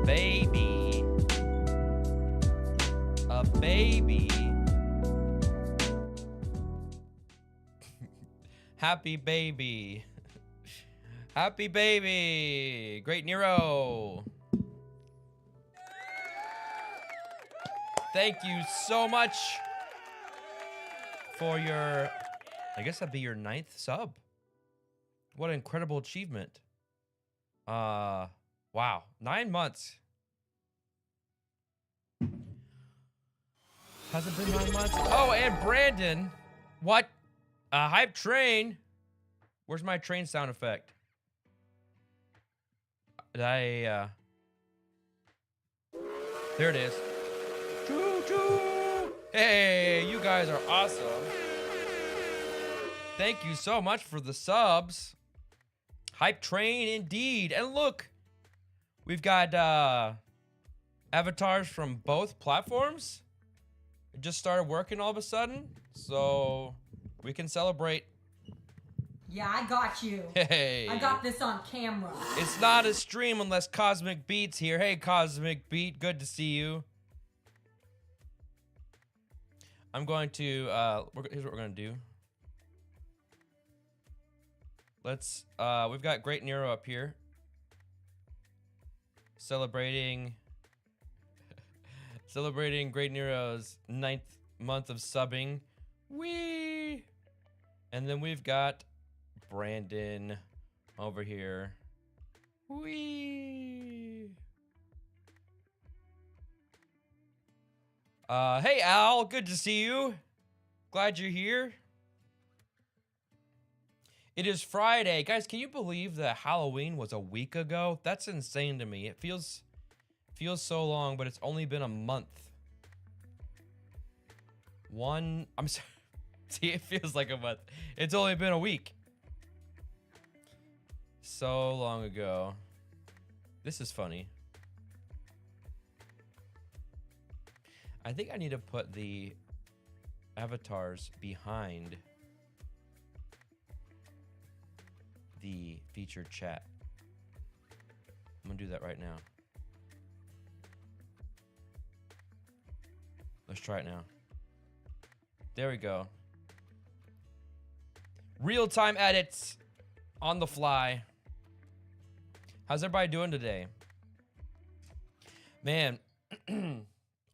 baby. A baby. Happy baby. Happy baby. Great Nero. Thank you so much for your, I guess that'd be your 9th sub. What an incredible achievement. Wow. 9 months. Has it been 9 months? Oh, and Brandon. What? Hype train. Where's my train sound effect? Did I, there it is. Choo choo. Hey, you guys are awesome. Thank you so much for the subs. Hype train indeed. And look, we've got avatars from both platforms. It just started working all of a sudden, so we can celebrate. Yeah, I got you. Hey. I got this on camera. It's not a stream unless Cosmic Beat's here. Hey, Cosmic Beat, good to see you. I'm going to, here's what we're gonna do. Let's, we've got Great Nero up here. Celebrating Great Nero's 9th month of subbing. Whee! And then we've got Brandon over here. Whee! Hey Al, good to see you. Glad you're here. It is Friday. Guys, can you believe that Halloween was a week ago? That's insane to me. It feels so long, but it's only been a month. I'm sorry. See, it feels like a month. It's only been a week. So long ago. This is funny. I think I need to put the avatars behind the featured chat. I'm gonna do that right now. Let's try it now. There we go. Real-time edits on the fly. How's everybody doing today? Man,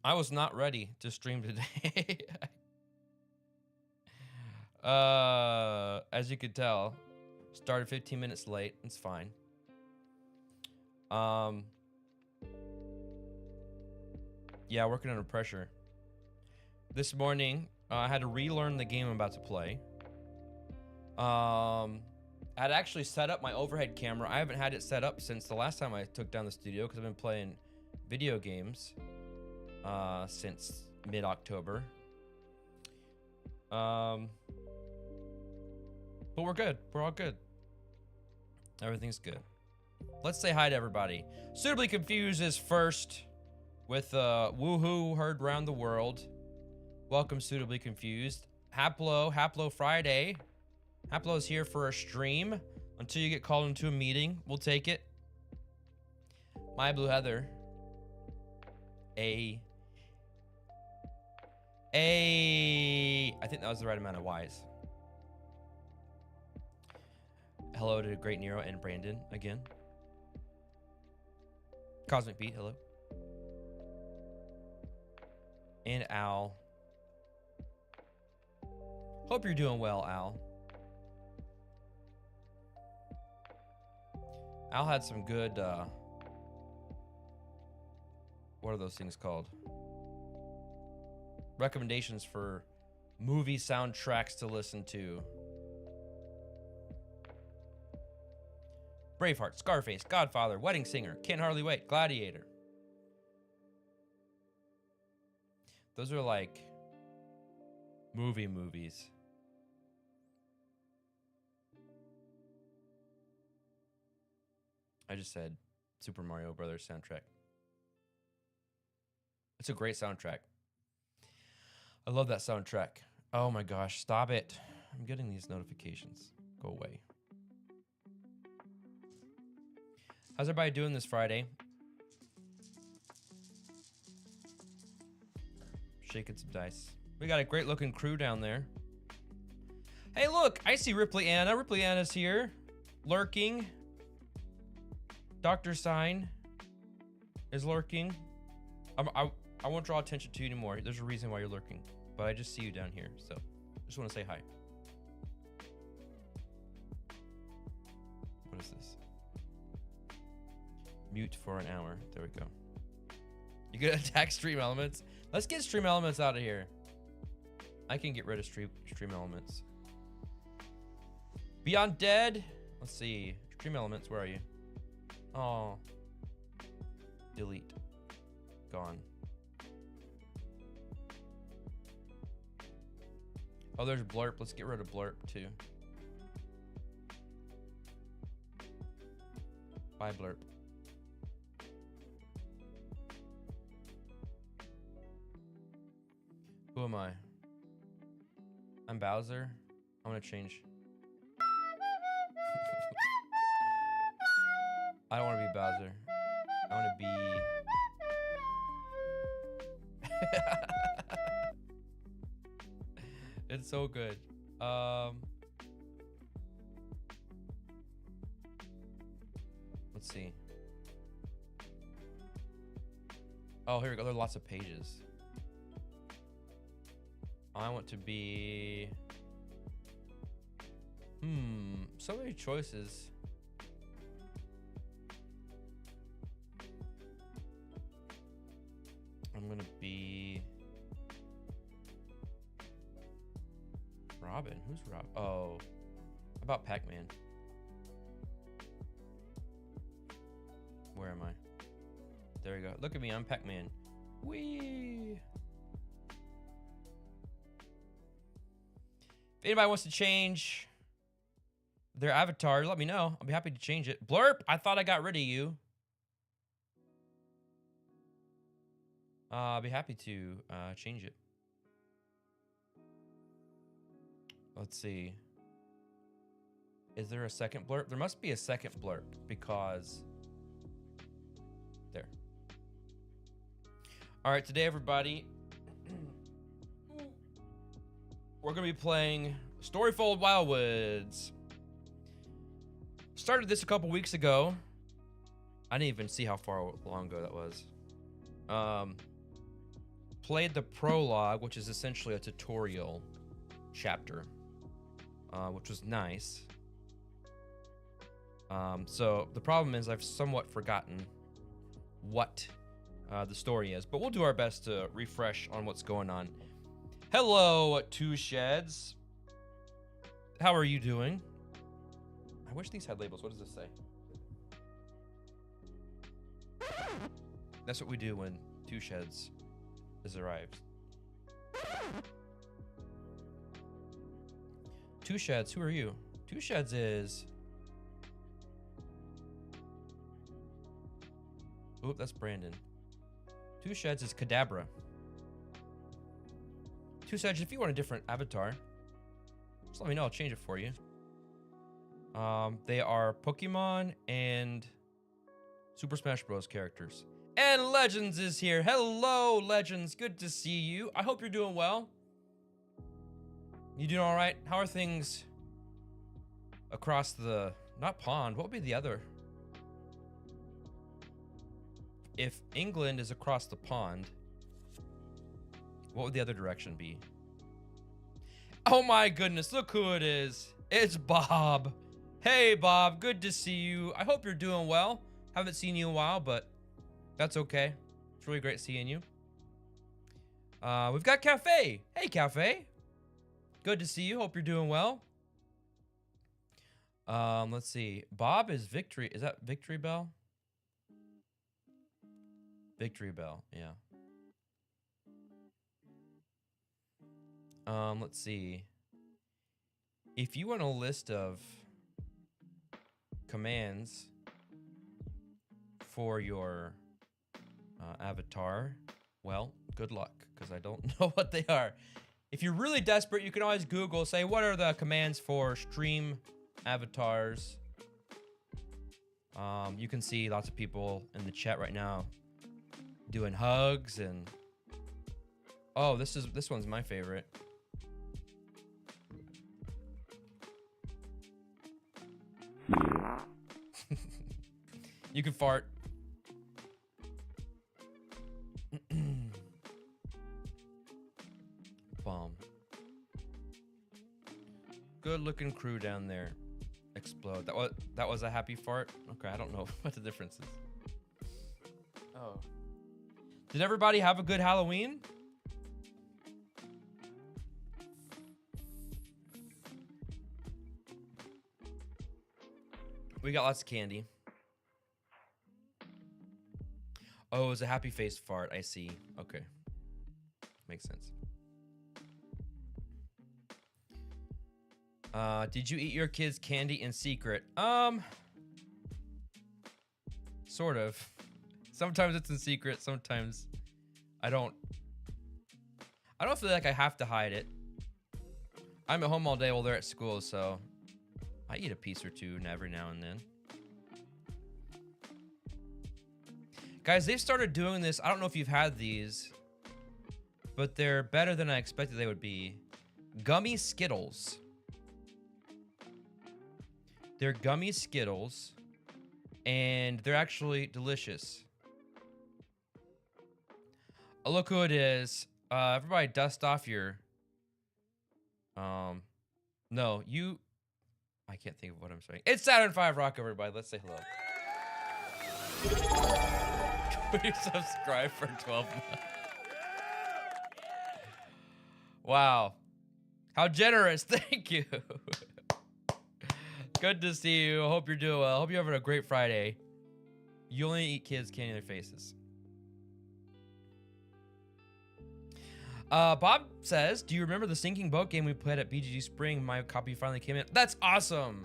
I was not ready to stream today. As you could tell, started 15 minutes late. It's fine. Yeah, working under pressure. This morning, I had to relearn the game I'm about to play. I'd actually set up my overhead camera. I haven't had it set up since the last time I took down the studio because I've been playing video games since mid-October. But we're good. We're all good. Everything's good. Let's say hi to everybody. Suitably Confused is first with woohoo heard round the world. Welcome, Suitably Confused. Haplo Friday. Haplo's here for a stream until you get called into a meeting. We'll take it. My Blue Heather. I think that was the right amount of Y's. Hello to Great Nero and Brandon again. Cosmic Beat, hello. And Al. Hope you're doing well, Al. Al had some good, what are those things called? Recommendations for movie soundtracks to listen to. Braveheart, Scarface, Godfather, Wedding Singer, Can't Hardly Wait, Gladiator. Those are like movies. I just said Super Mario Brothers soundtrack. It's a great soundtrack. I love that soundtrack. Oh my gosh, stop it. I'm getting these notifications. Go away. How's everybody doing this Friday? shaking some dice. We got a great looking crew down there. Hey, look, I see Ripley Anna. Ripley Anna's here, lurking. Dr. Sign is lurking. I won't draw attention to you anymore. There's a reason why you're lurking, but I just see you down here, so just want to say hi. What is this? Mute for an hour. There we go. You gonna attack stream elements? Let's get stream elements out of here. I can get rid of stream elements. Beyond Dead. Let's see. Stream elements, where are you? Oh. Delete. Gone. Oh, there's Blurp. Let's get rid of Blurp too. Bye, Blurp. Who am I? I'm Bowser. I'm gonna change. I don't want to be Bowser. I want to be... It's so good. Let's see. Oh, here we go. There are lots of pages. I want to be... So many choices. I'm gonna be... Robin. Who's Robin? Oh. How about Pac-Man? Where am I? There we go. Look at me. I'm Pac-Man. Whee! If anybody wants to change their avatar, let me know. I'll be happy to change it. Blurp, I thought I got rid of you. I'll be happy to change it. Let's see. Is there a second blurp? There must be a second blurp because... There. All right, today, everybody, we're going to be playing Storyfold Wildwoods. Started this a couple weeks ago. I didn't even see how far long ago that was. Played the prologue, which is essentially a tutorial chapter, which was nice. So the problem is I've somewhat forgotten what the story is, but we'll do our best to refresh on what's going on. Hello, Two Sheds. How are you doing? I wish these had labels. What does this say? That's what we do when Two Sheds has arrived. Two Sheds, who are you? Two Sheds is... Oop, that's Brandon. Two Sheds is Kadabra. Two Sheds, if you want a different avatar, just let me know. I'll change it for you. They are Pokemon and Super Smash Bros. Characters. And Legends is here. Hello, Legends. Good to see you. I hope you're doing well. You doing all right? How are things across the... Not pond. What would be the other? If England is across the pond, what would the other direction be? Oh my goodness, look who it is. It's Bob. Hey, Bob. Good to see you. I hope you're doing well. Haven't seen you in a while, but that's okay. It's really great seeing you. We've got Cafe. Hey, Cafe. Good to see you. Hope you're doing well. Let's see. Bob is Victory. Is that Victory Bell? Victory Bell, yeah. Let's see. If you want a list of commands for your avatar, well, good luck, because I don't know what they are. If you're really desperate, you can always Google, say, what are the commands for stream avatars? You can see lots of people in the chat right now doing hugs and Oh, this one's my favorite. You can fart. Bomb. Good looking crew down there. Explode. That was a happy fart? Okay, I don't know what the difference is. Oh. Did everybody have a good Halloween? We got lots of candy. Oh, it was a happy face fart. I see. Okay. Makes sense. Did you eat your kids' candy in secret? Sort of. Sometimes it's in secret. Sometimes I don't feel like I have to hide it. I'm at home all day while they're at school, so I eat a piece or two every now and then. Guys, they've started doing this. I don't know if you've had these, but they're better than I expected they would be. Gummy Skittles. They're gummy Skittles, and they're actually delicious. Oh, look who it is. Everybody dust off your... No, you... I can't think of what I'm saying. It's Saturn 5 Rock, everybody. Let's say hello. Please subscribe for 12 months. Wow. How generous. Thank you. Good to see you. I hope you're doing well. I hope you're having a great Friday. You only eat kids' candy in their faces. Bob says, do you remember the sinking boat game we played at BGG Spring? My copy finally came in. That's awesome.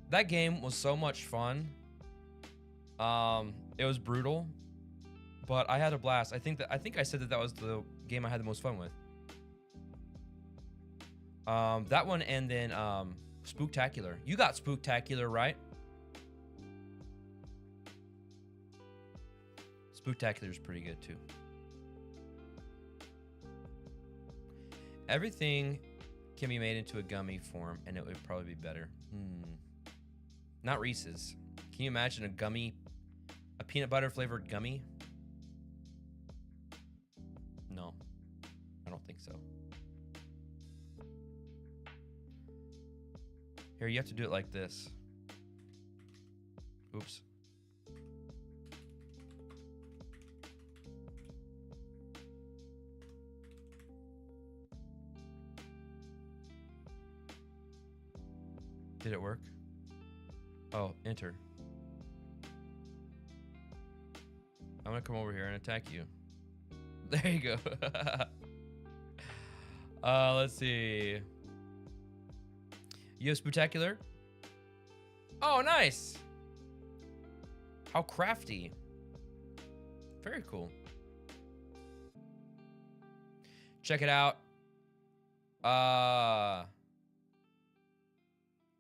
That game was so much fun. It was brutal, but I had a blast. I think I said that was the game I had the most fun with. That one, and then Spooktacular. You got Spooktacular, right? Spooktacular is pretty good too. Everything can be made into a gummy form, and it would probably be better. Not Reese's. Can you imagine a peanut butter flavored gummy? No, I don't think so. Here, you have to do it like this. Oops. Did it work? Oh, enter. I'm gonna come over here and attack you. There you go. Let's see. You have Spooktacular? Oh, nice. How crafty. Very cool. Check it out.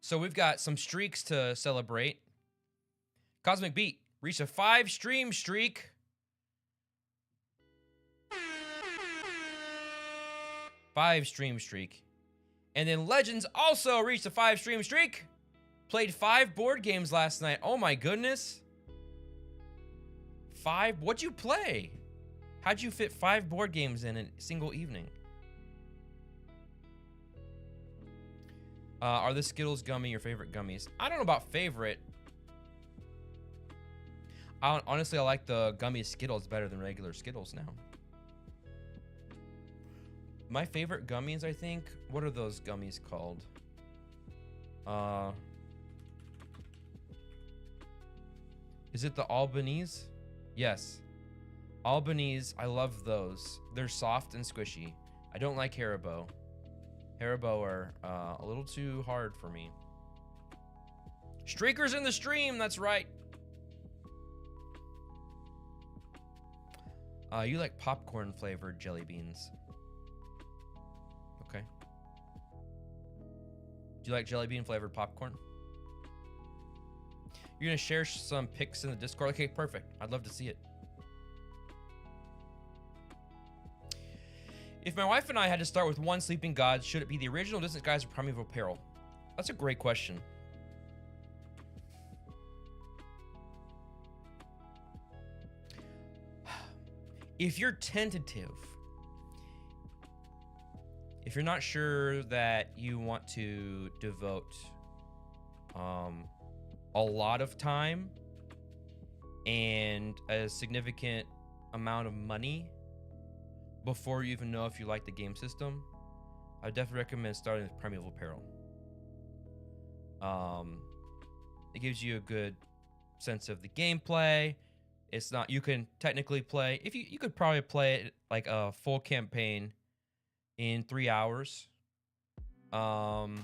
So we've got some streaks to celebrate. Cosmic Beat reached a 5-stream streak. Five-stream streak. And then Legends also reached a 5-stream streak. Played 5 board games last night. Oh my goodness. 5? What'd you play? How'd you fit 5 board games in a single evening? Are the Skittles gummy your favorite gummies? I don't know about favorite. Honestly, I like the gummy Skittles better than regular Skittles now. My favorite gummies, I think. What are those gummies called? Is it the Albanese? Yes. Albanese, I love those. They're soft and squishy. I don't like Haribo. Haribo are a little too hard for me. Streakers in the stream, that's right. You like popcorn flavored jelly beans. Okay. Do you like jelly bean flavored popcorn? You're gonna share some pics in the Discord? Okay, perfect. I'd love to see it. If my wife and I had to start with one sleeping god, should it be the original Distant Skies or Primeval Peril? That's a great question. If you're tentative, if you're not sure that you want to devote a lot of time and a significant amount of money before you even know if you like the game system, I would definitely recommend starting with Primeval Peril. It gives you a good sense of the gameplay. It's not, you can technically play, if you could probably play it like a full campaign in 3 hours. And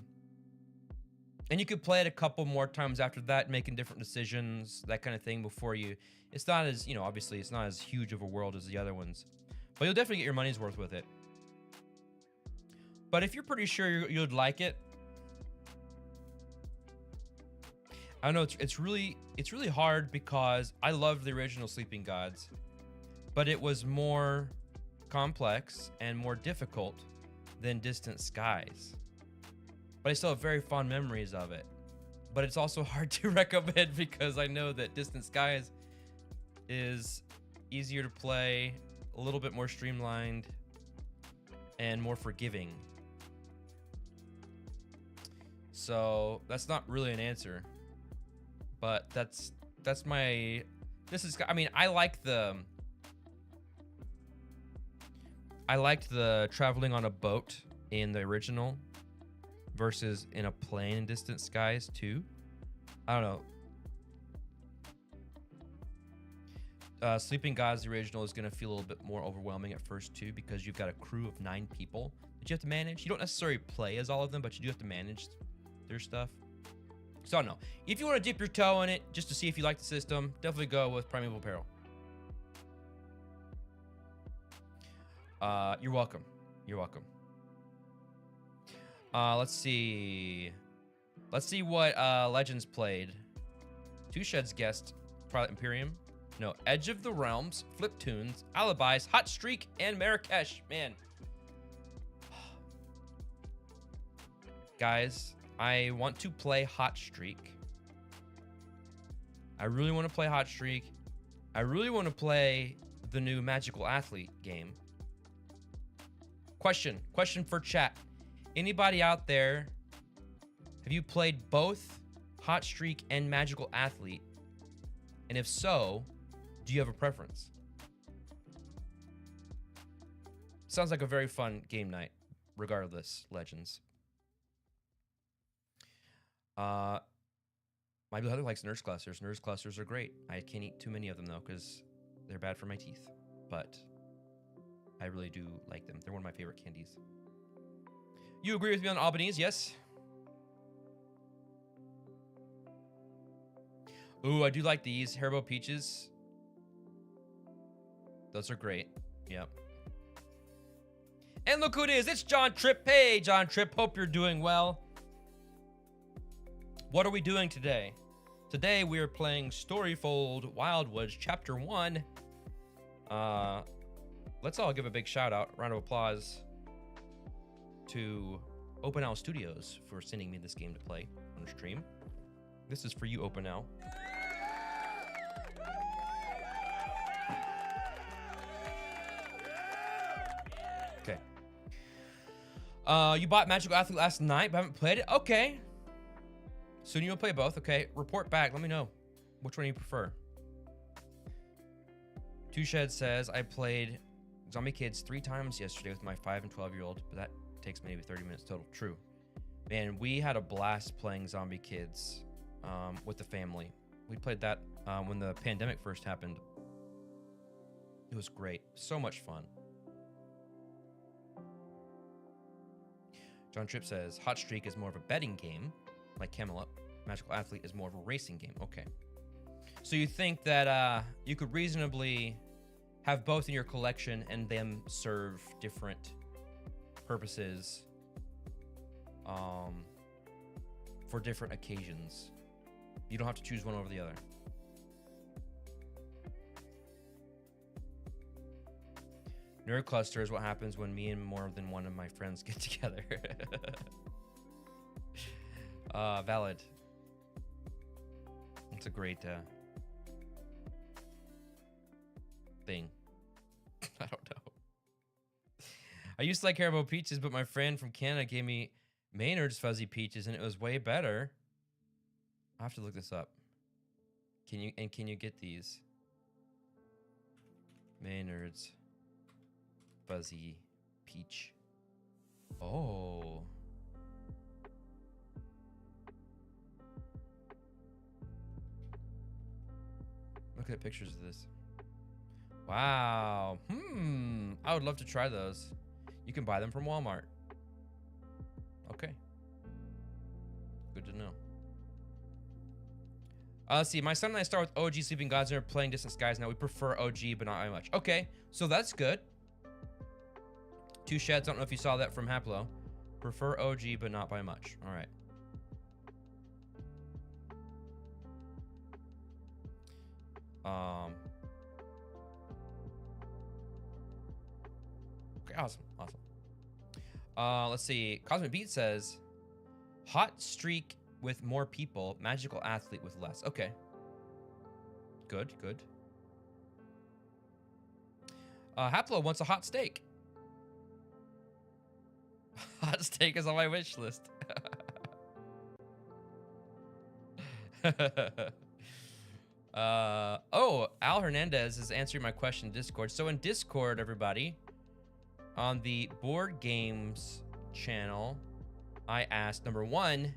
you could play it a couple more times after that, making different decisions, that kind of thing before you, it's not as, you know, obviously it's not as huge of a world as the other ones, but you'll definitely get your money's worth with it. But if you're pretty sure you'd like it, I don't know, it's really hard because I loved the original Sleeping Gods, but it was more complex and more difficult than Distant Skies. But I still have very fond memories of it. But it's also hard to recommend because I know that Distant Skies is easier to play, a little bit more streamlined, and more forgiving. So that's not really an answer. But that's my, this is, I mean, I liked the traveling on a boat in the original versus in a plane in Distant Skies too. I don't know. Sleeping Gods, the original, is going to feel a little bit more overwhelming at first too, because you've got a crew of 9 people that you have to manage. You don't necessarily play as all of them, but you do have to manage their stuff. So I don't know. If you want to dip your toe in it just to see if you like the system, definitely go with Primeval Peril. You're welcome. You're welcome. Let's see. Let's see what Legends played. Two Sheds guessed Twilight Imperium. No, Edge of the Realms, Flip Tunes, Alibis, Hot Streak, and Marrakesh. Man. Guys, I want to play Hot Streak. I really want to play Hot Streak. I really want to play the new Magical Athlete game. Question for chat. Anybody out there, have you played both Hot Streak and Magical Athlete? And if so, do you have a preference? Sounds like a very fun game night, regardless, Legends. My blue Heather likes Nurse Clusters. Nurse Clusters are great. I can't eat too many of them though, because they're bad for my teeth. But I really do like them. They're one of my favorite candies. You agree with me on Albanese, yes? Ooh, I do like these Haribo Peaches. Those are great. Yep. And look who it is. It's John Tripp. Hey, John Tripp. Hope you're doing well. What are we doing today? Today we are playing Storyfold Wildwoods Chapter 1. Let's all give a big shout out, round of applause to Open Owl Studios for sending me this game to play on stream. This is for you, Open Owl. Okay. You bought Magical Athlete last night, but haven't played it? Okay. Soon you'll play both. Okay. Report back. Let me know which one you prefer. Two Shed says, I played Zombie Kids 3 times yesterday with my 5 and 12-year-old, but that takes maybe 30 minutes total. True. Man, we had a blast playing Zombie Kids with the family. We played that when the pandemic first happened. It was great. So much fun. John Tripp says, Hot Streak is more of a betting game, like Camelot. Magical Athlete is more of a racing game. Okay. So you think that you could reasonably have both in your collection and them serve different purposes for different occasions. You don't have to choose one over the other. Nerd cluster is what happens when me and more than one of my friends get together. Valid. It's a great thing. I don't know. I used to like Haribo peaches, but my friend from Canada gave me Maynard's fuzzy peaches, and it was way better. I have to look this up. Can you get these? Maynard's fuzzy peach. Oh. Look at pictures of this. Wow. I would love to try those. You can buy them from Walmart. Okay. Good to know. Let's see. My son and I start with OG Sleeping Gods and are playing Distant Skies now. We prefer OG, but not very much. Okay. So that's good. Two Sheds. I don't know if you saw that from Haplo. Prefer OG, but not by much. All right. Okay, awesome. Let's see. Cosmic Beat says, hot streak with more people, magical athlete with less. Okay. Good. Haplo wants a hot steak. Hot steak is on my wish list. Oh, Al Hernandez is answering my question in Discord. So in Discord, everybody, on the board games channel, I asked, number 1,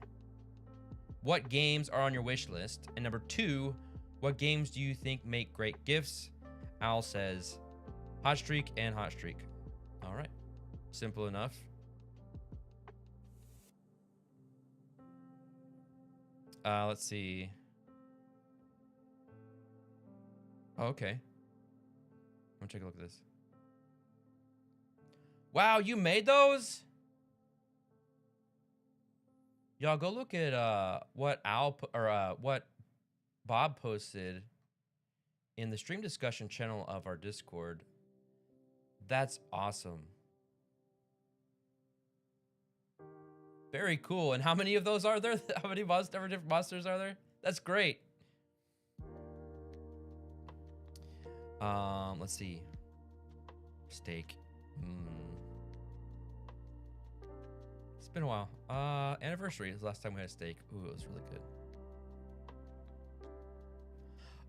what games are on your wish list? And number 2, what games do you think make great gifts? Al says hot streak and hot streak. All right. Simple enough. Let's see. Oh, okay. I'm gonna take a look at this. Wow, you made those? Y'all go look at what what Bob posted in the stream discussion channel of our Discord. That's awesome. Very cool. And how many of those are there? How many different monsters are there? That's great. Let's see. Steak. It's been a while. Anniversary is the last time we had a steak. Ooh, it was really good.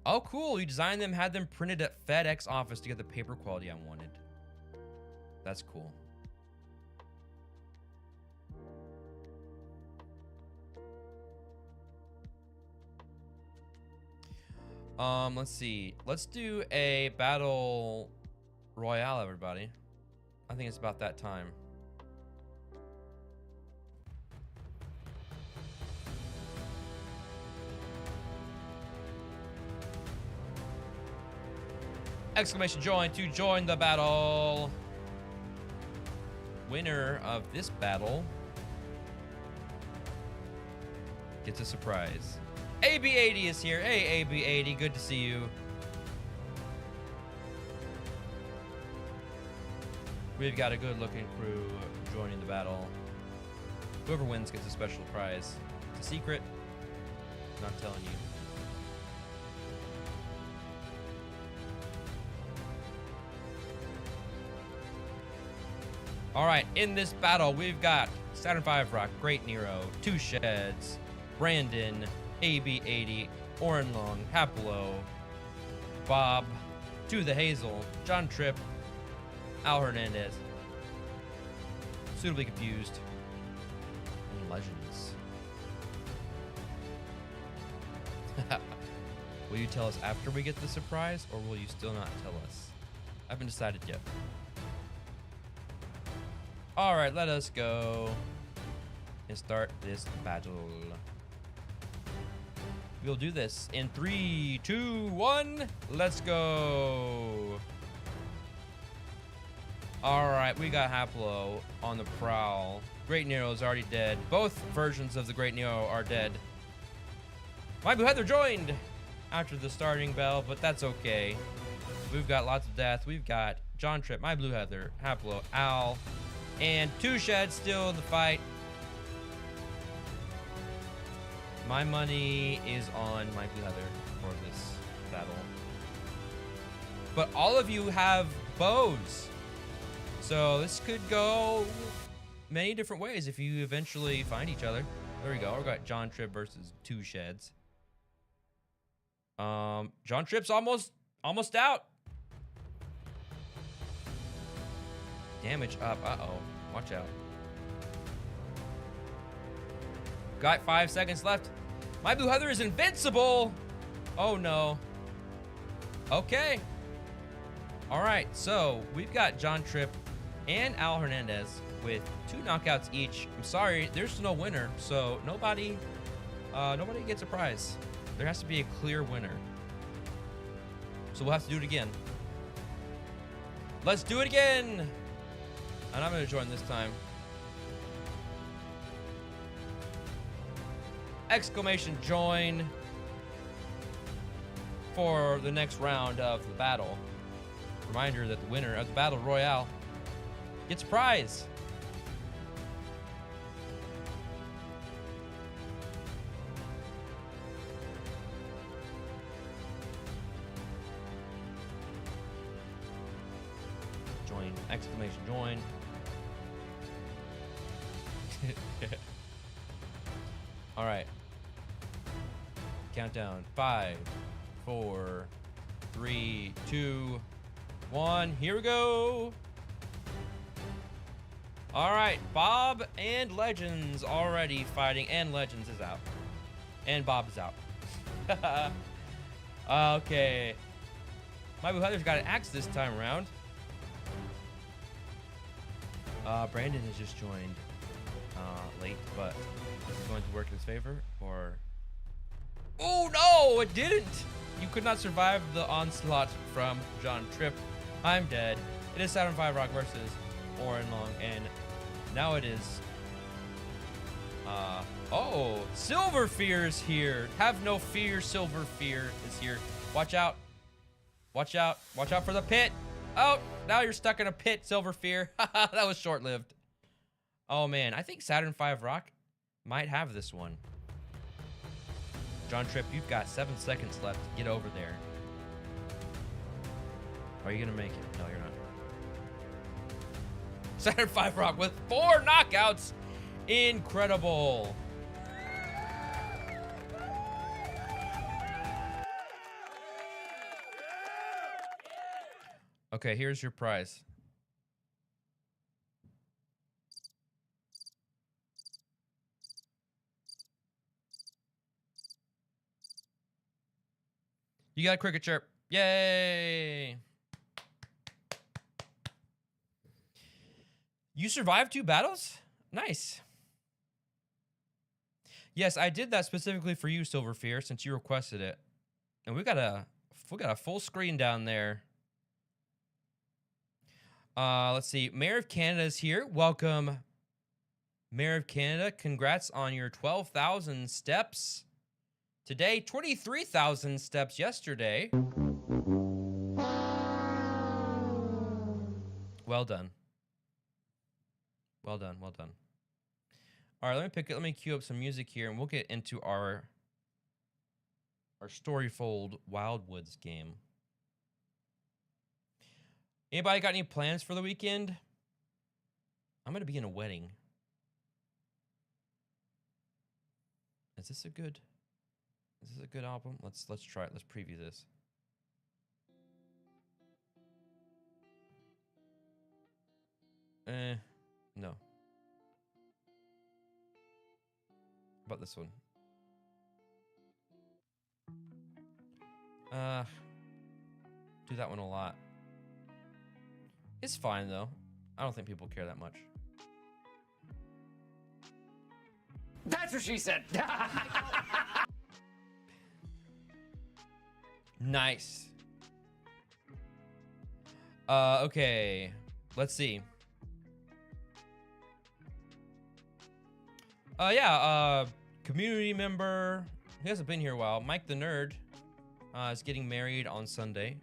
Oh, cool. You designed them, had them printed at FedEx office to get the paper quality I wanted. That's cool. Let's see. Let's do a battle royale, everybody. I think it's about that time. Exclamation join to join the battle. Winner of this battle gets a surprise. AB80 is here. Hey, AB80, good to see you. We've got a good-looking crew joining the battle. Whoever wins gets a special prize. It's a secret. I'm not telling you. All right, in this battle, we've got Saturn V Rock, Great Nero, Two Sheds, Brandon, AB80, Oren Long, Haplo, Bob, To the Hazel, John Tripp, Al Hernandez, Suitably Confused, and Legends. Will you tell us after we get the surprise, or will you still not tell us? I haven't decided yet. All right, let us go and start this battle. We'll do this in 3, 2, 1. Let's go. All right, we got Haplo on the prowl. Great Nero is already dead. Both versions of the Great Nero are dead. My Boo Heather joined after the starting bell, but that's okay. We've got lots of death. We've got John Tripp, My Blue Heather, Haplo, Al, and Two Shed still in the fight. My money is on My Blue Heather for this battle. But all of you have bows. So this could go many different ways if you eventually find each other. There we go. We've got John Tripp versus Two Sheds. John Tripp's almost out. Damage up. Uh-oh. Watch out. Got 5 seconds left. My Blue Heather is invincible. Oh, no. Okay. All right. So we've got John Tripp and Al Hernandez with 2 knockouts each. I'm sorry, there's no winner. So nobody gets a prize. There has to be a clear winner. So we'll have to do it again. Let's do it again. And I'm going to join this time. Exclamation join for the next round of the battle. Reminder that the winner of the battle royale gets a prize. Join, exclamation join. All right. Countdown. 5, 4, 3, 2, 1. Here we go. All right. Bob and Legends already fighting, and Legends is out. And Bob is out. Okay. My Blue Heather's got an axe this time around. Brandon has just joined late, but is it going to work in his favor, or... Oh, no, it didn't. You could not survive the onslaught from John Tripp. I'm dead. It is Saturn 5 Rock versus Oren Long, and now it is... oh, Silver Fear is here. Have no fear, Silver Fear is here. Watch out. Watch out. Watch out for the pit. Oh, now you're stuck in a pit, Silver Fear. That was short-lived. Oh, man. I think Saturn 5 Rock might have this one. John Tripp, you've got 7 seconds left to get over there. Are you going to make it? No, you're not. Saturn 5 Rock with 4 knockouts. Incredible. Okay, here's your prize. You got a cricket chirp. Yay! You survived 2 battles? Nice. Yes, I did that specifically for you, Silver Fear, since you requested it. And we got a full screen down there. Let's see. Mayor of Canada is here. Welcome, Mayor of Canada. Congrats on your 12,000 steps today. 23,000 steps yesterday. Well done. Well done. Well done. All right, let me cue up some music here, and we'll get into our Storyfold Wildwoods game. Anybody got any plans for the weekend? I'm gonna be in a wedding. Is this a good album? Let's try it. Let's preview this. No. How about this one? Do that one a lot. It's fine, though. I don't think people care that much. That's what she said. Nice. Okay. Let's see. Community member. He hasn't been here a while. Mike the Nerd is getting married on Sunday.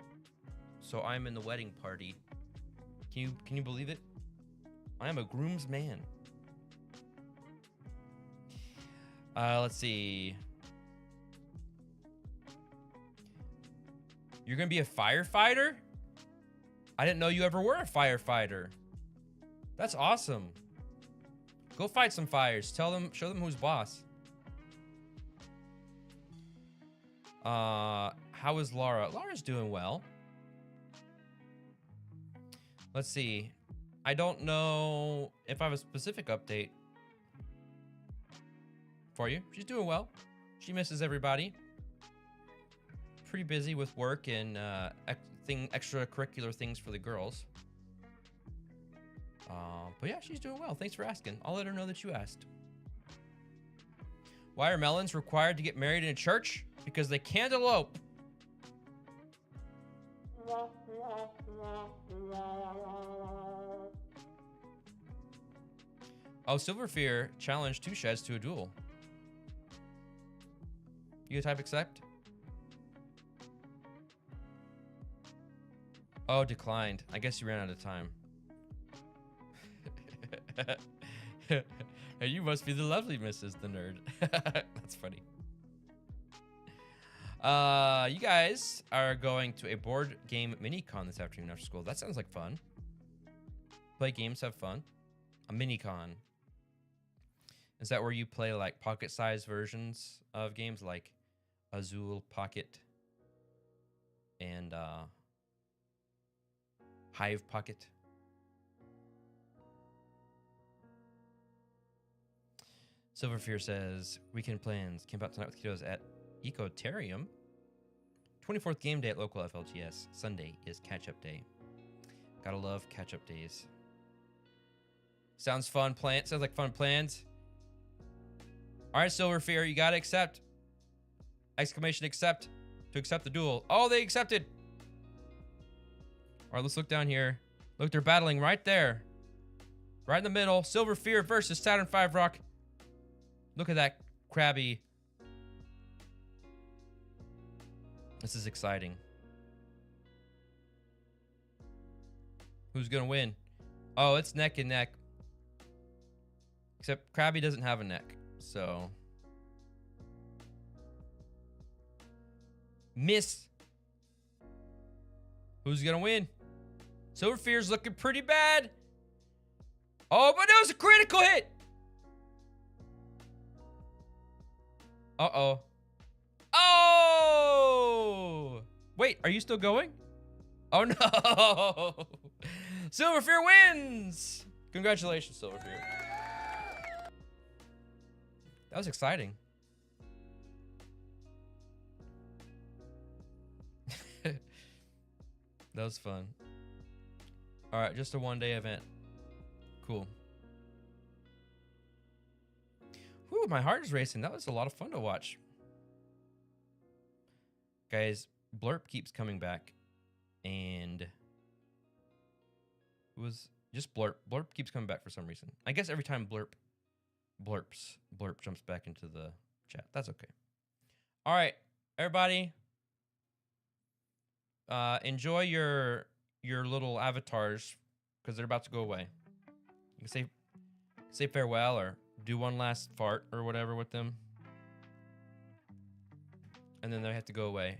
so I'm in the wedding party. Can you believe it? I am a groomsman. Let's see. You're gonna be a firefighter? I didn't know you ever were a firefighter. That's awesome. Go fight some fires. Show them who's boss. How is Laura? Laura's doing well. Let's see. I don't know if I have a specific update for you. She's doing well. She misses everybody. Pretty busy with work and extracurricular things for the girls. But yeah, she's doing well. Thanks for asking. I'll let her know that you asked. Why are melons required to get married in a church? Because they can't elope. Oh, Silverfear challenged 2 sheds to a duel. You type accept? Oh, declined. I guess you ran out of time. Hey, you must be the lovely Mrs. the Nerd. That's funny. You guys are going to a board game mini-con this afternoon after school. That sounds like fun. Play games, have fun. A mini-con. Is that where you play like pocket-sized versions of games like Azul Pocket and Hive Pocket? Silverfear says, weekend plans. Camp out tonight with kiddos at Ecotarium. 24th game day at local FLGS. Sunday is catch-up day. Gotta love catch-up days. Sounds fun. Sounds like fun plans. All right, Silverfear, you gotta accept. Exclamation accept to accept the duel. Oh, they accepted. All right, let's look down here. Look, they're battling right there. Right in the middle. Silverfear versus Saturn V Rock. Look at that Krabby. This is exciting. Who's gonna win? Oh, it's neck and neck. Except Krabby doesn't have a neck, so. Miss. Who's gonna win? Silverfear's looking pretty bad. Oh, but it was a critical hit. Uh-oh. Oh! Wait, are you still going? Oh, no. Silverfear wins. Congratulations, Silverfear. That was exciting. That was fun. All right, just a one-day event. Cool. Whew, my heart is racing. That was a lot of fun to watch. Guys, Blurp keeps coming back. And it was just Blurp. Blurp keeps coming back for some reason. I guess every time Blurp jumps back into the chat. That's okay. All right, everybody. Enjoy your little avatars because they're about to go away. You can say farewell or do one last fart or whatever with them. And then they have to go away.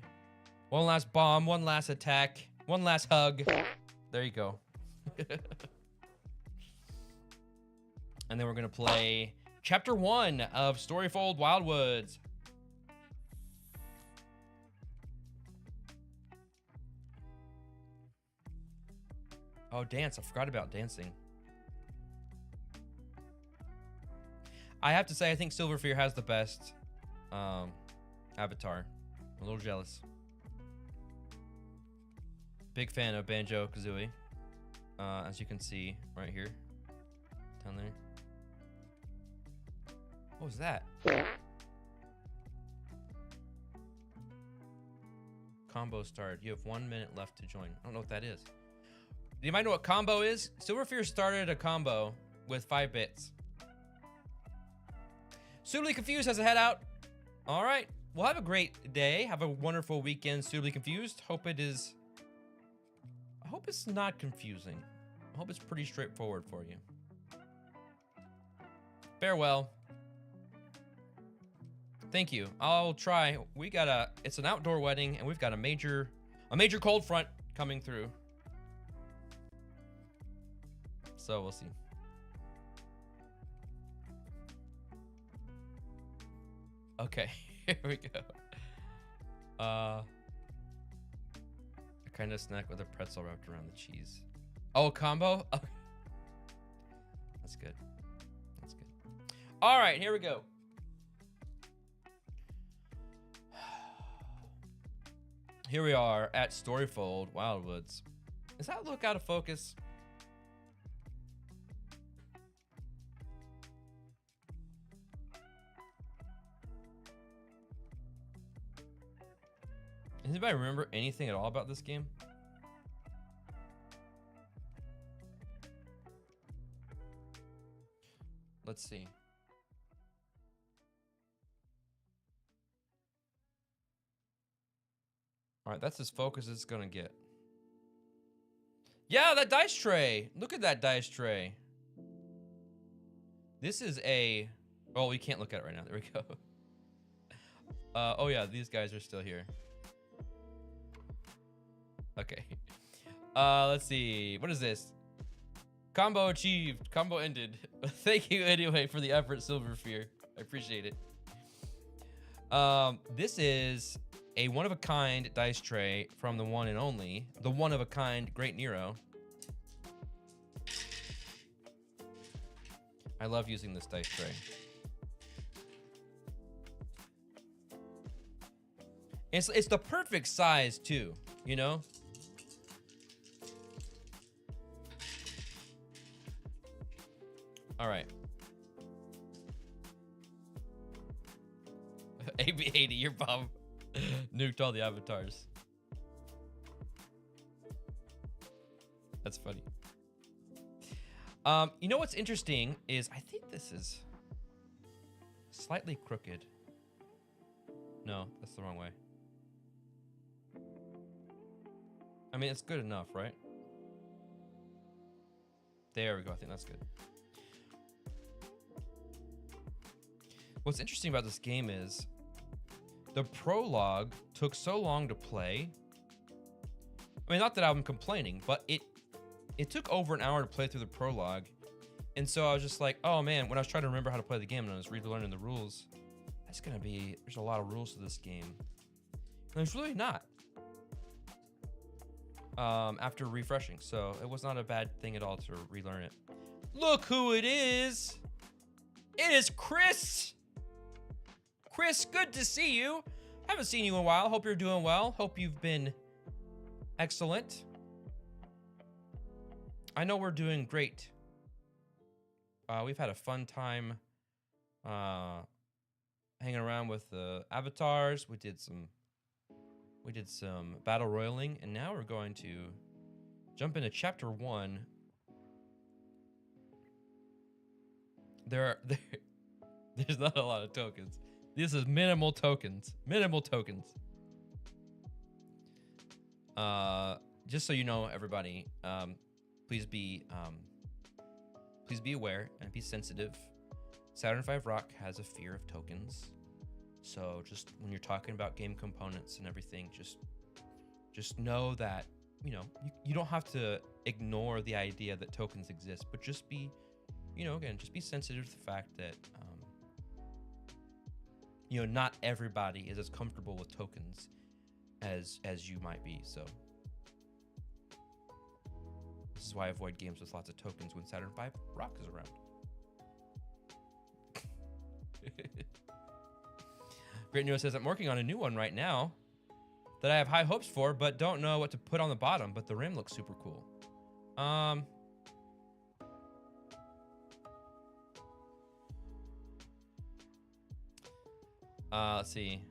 One last bomb, one last attack, one last hug. There you go. And then we're gonna play Chapter 1 of Storyfold Wildwoods. Oh, dance. I forgot about dancing. I have to say, I think Silverfear has the best avatar. I'm a little jealous. Big fan of Banjo-Kazooie. As you can see right here. Down there. What was that? Combo started. You have 1 minute left to join. I don't know what that is. Do you mind know what combo is? Silverfear started a combo with 5 bits. Suitably Confused has a head out. All right. Well, have a great day. Have a wonderful weekend, Suitably Confused. Hope it is hope it's not confusing. I hope it's pretty straightforward for you. Farewell. Thank you. I'll try. It's an outdoor wedding, and we've got a major cold front coming through. So we'll see. Okay, here we go. A kind of snack with a pretzel wrapped around the cheese. Oh, a combo? Okay. That's good. That's good. All right, here we go. Here we are at Storyfold, Wildwoods. Does that look out of focus? Does anybody remember anything at all about this game? Let's see. All right, that's as focused as it's gonna get. Yeah, that dice tray. Look at that dice tray. This is a... Oh, we can't look at it right now. There we go. Oh yeah, these guys are still here. Okay. Let's see. What is this? Combo achieved. Combo ended. Thank you anyway for the effort, Silverfear. I appreciate it. This is a one-of-a-kind dice tray from the one and only, the one-of-a-kind Great Nero. I love using this dice tray. It's the perfect size too, you know? All right. AB80, your bomb nuked all the avatars. That's funny. You know what's interesting is I think this is slightly crooked. No, that's the wrong way. I mean, it's good enough, right? There we go. I think that's good. What's interesting about this game is the prologue took so long to play. I mean, not that I'm complaining, but it took over an hour to play through the prologue. And so I was just like, oh man, when I was trying to remember how to play the game and I was relearning the rules, there's a lot of rules to this game. And there's really not. After refreshing. So it was not a bad thing at all to relearn it. Look who it is. It is Chris. Chris, good to see you. Haven't seen you in a while. Hope you're doing well. Hope you've been excellent. I know we're doing great. We've had a fun time hanging around with the avatars. We did some battle royaling, and now we're going to jump into chapter 1. There's not a lot of tokens. This is minimal tokens. Minimal tokens. Just so you know, everybody, please be aware and be sensitive. Saturn V Rock has a fear of tokens. So just when you're talking about game components and everything, just know that, you know, you don't have to ignore the idea that tokens exist, but just be, you know, again, just be sensitive to the fact that, you know, not everybody is as comfortable with tokens as you might be. So this is why I avoid games with lots of tokens when Saturn V Rock is around. Great News says, I'm working on a new one right now that I have high hopes for, but don't know what to put on the bottom, but the rim looks super cool. Let's see.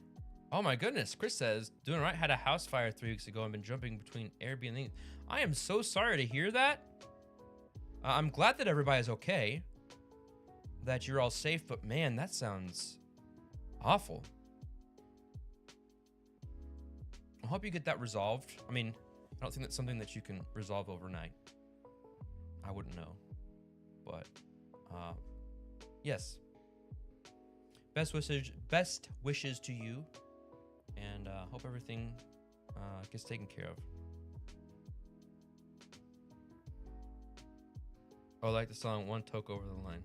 Oh my goodness, Chris says, doing right, had a house fire 3 weeks ago and been jumping between Airbnb. I am so sorry to hear that. I'm glad that everybody's okay, that you're all safe, but man, that sounds awful. I hope you get that resolved. I mean, I don't think that's something that you can resolve overnight. I wouldn't know. But, yes. Best wishes to you. And hope everything gets taken care of. Oh, I like the song One Toke Over the Line.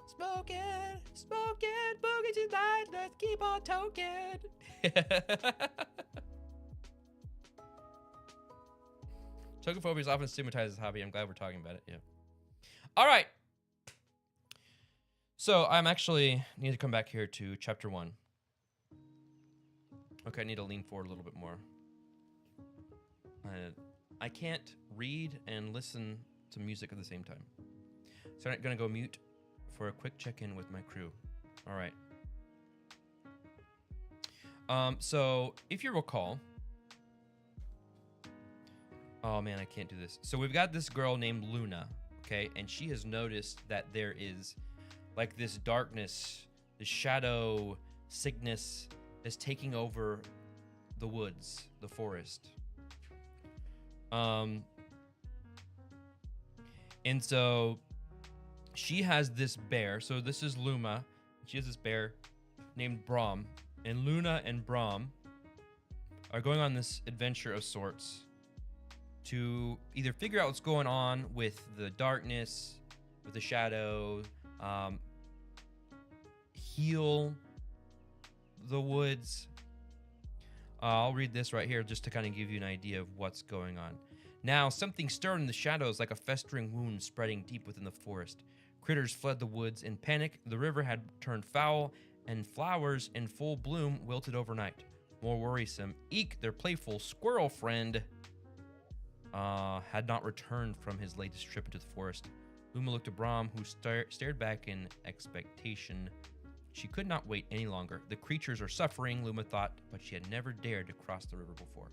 Smoking, boogie tonight, let's keep on toking. Tokephobia is often stigmatized as a hobby. I'm glad we're talking about it, yeah. All right. So I'm actually need to come back here to chapter 1. Okay, I need to lean forward a little bit more. I can't read and listen to music at the same time. So I'm going to go mute for a quick check-in with my crew. All right. So if you recall... Oh, man, I can't do this. So we've got this girl named Luna, okay? And she has noticed that there is, like, this darkness, this shadow sickness is taking over the woods, the forest. And so she has this bear. So this is Luma. She has this bear named Brahm. And Luna and Brahm are going on this adventure of sorts to either figure out what's going on with the darkness, with the shadow, heal the woods. I'll read this right here just to kind of give you an idea of what's going on. Now, something stirred in the shadows like a festering wound spreading deep within the forest. Critters fled the woods in panic. The river had turned foul, and flowers in full bloom wilted overnight. More worrisome, Eek, their playful squirrel friend, had not returned from his latest trip into the forest. Luma looked at Brahm, who stared back in expectation. She could not wait any longer. The creatures are suffering, Luma thought, but she had never dared to cross the river before.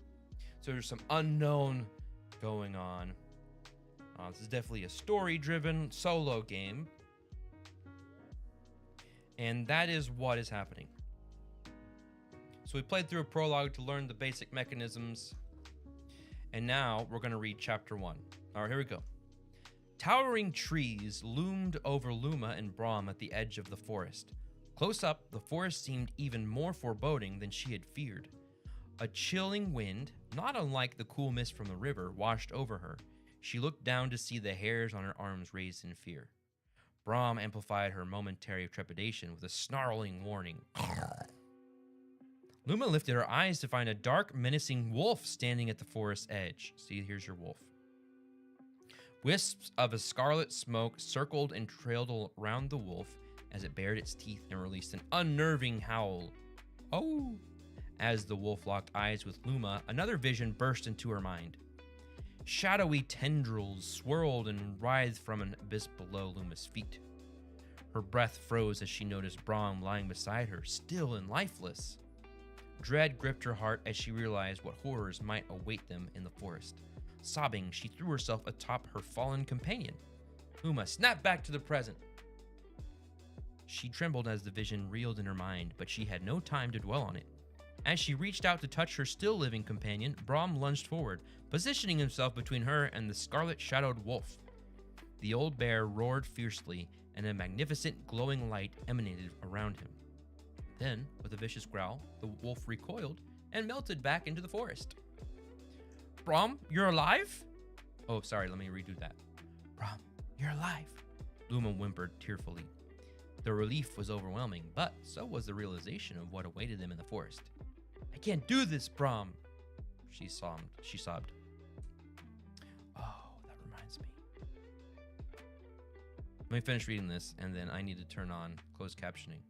So there's some unknown going on. This is definitely a story-driven solo game. And that is what is happening. So we played through a prologue to learn the basic mechanisms. And now we're going to read chapter 1. All right, here we go. Towering trees loomed over Luma and Brahm at the edge of the forest. Close up, the forest seemed even more foreboding than she had feared. A chilling wind, not unlike the cool mist from the river, washed over her. She looked down to see the hairs on her arms raised in fear. Brahm amplified her momentary trepidation with a snarling warning. Luma lifted her eyes to find a dark, menacing wolf standing at the forest's edge. See, here's your wolf. Wisps of a scarlet smoke circled and trailed around the wolf as it bared its teeth and released an unnerving howl. Oh! As the wolf locked eyes with Luma, another vision burst into her mind. Shadowy tendrils swirled and writhed from an abyss below Luma's feet. Her breath froze as she noticed Brahm lying beside her, still and lifeless. Dread gripped her heart as she realized what horrors might await them in the forest. Sobbing, she threw herself atop her fallen companion. Luma snapped back to the present. She trembled as the vision reeled in her mind, but she had no time to dwell on it. As she reached out to touch her still-living companion, Brahm lunged forward, positioning himself between her and the scarlet-shadowed wolf. The old bear roared fiercely, and a magnificent glowing light emanated around him. Then, with a vicious growl, the wolf recoiled and melted back into the forest. Brahm, you're alive? Oh, sorry, let me redo that. Brahm, you're alive, Luma whimpered tearfully. The relief was overwhelming, but so was the realization of what awaited them in the forest. I can't do this, Brahm, she sobbed. Oh, that reminds me. Let me finish reading this, and then I need to turn on closed captioning.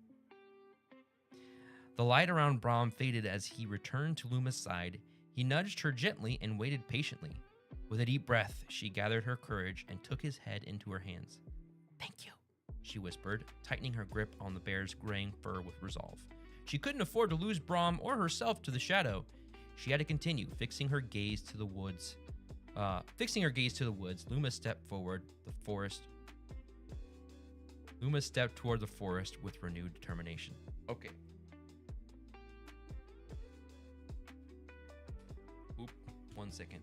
The light around Brahm faded as he returned to Luma's side. He nudged her gently and waited patiently. With a deep breath, she gathered her courage and took his head into her hands. Thank you, she whispered, tightening her grip on the bear's graying fur with resolve. She couldn't afford to lose Brahm or herself to the shadow. She had to continue, fixing her gaze to the woods. Luma stepped toward the forest with renewed determination. Okay. 1 second.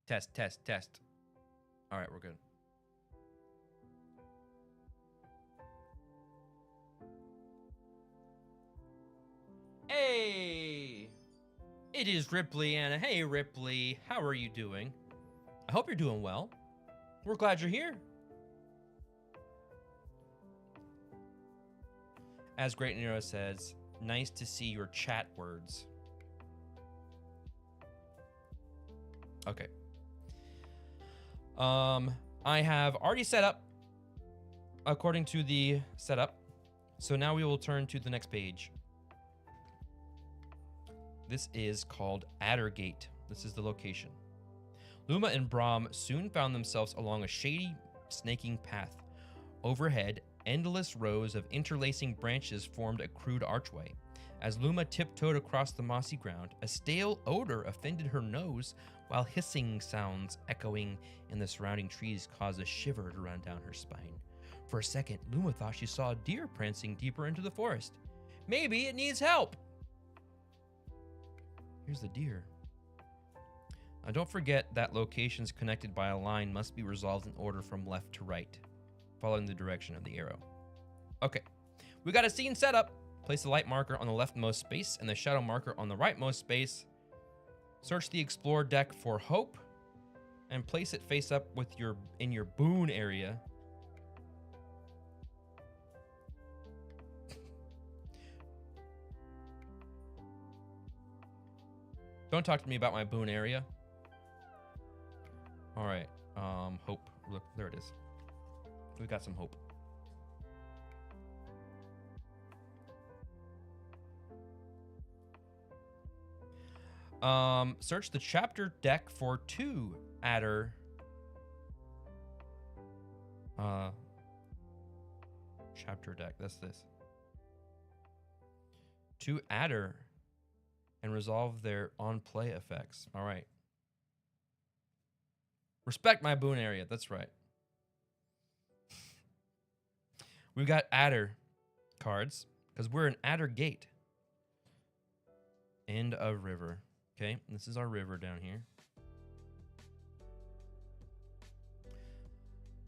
Test, test, test. All right, we're good. Hey! It is Ripley, and hey, Ripley, how are you doing? I hope you're doing well. We're glad you're here. As Great Nero says, nice to see your chat words. Okay. I have already set up according to the setup. So now we will turn to the next page. This is called Addergate. This is the location. Luma and Brahm soon found themselves along a shady, snaking path. Overhead, endless rows of interlacing branches formed a crude archway. As Luma tiptoed across the mossy ground, a stale odor offended her nose, while hissing sounds echoing in the surrounding trees caused a shiver to run down her spine. For a second, Luma thought she saw a deer prancing deeper into the forest. Maybe it needs help! Here's the deer. Now don't forget that locations connected by a line must be resolved in order from left to right, following the direction of the arrow. Okay, we got a scene set up. Place the light marker on the leftmost space and the shadow marker on the rightmost space. Search the explore deck for hope and place it face up with in your boon area. Don't talk to me about my boon area. All right, hope. Look, there it is. We got some hope. Search the chapter deck for 2 adder. Chapter deck, that's this. 2 adder and resolve their on-play effects. All right. Respect my boon area, that's right. We've got adder cards because we're an adder gate. End of river. Okay, this is our river down here.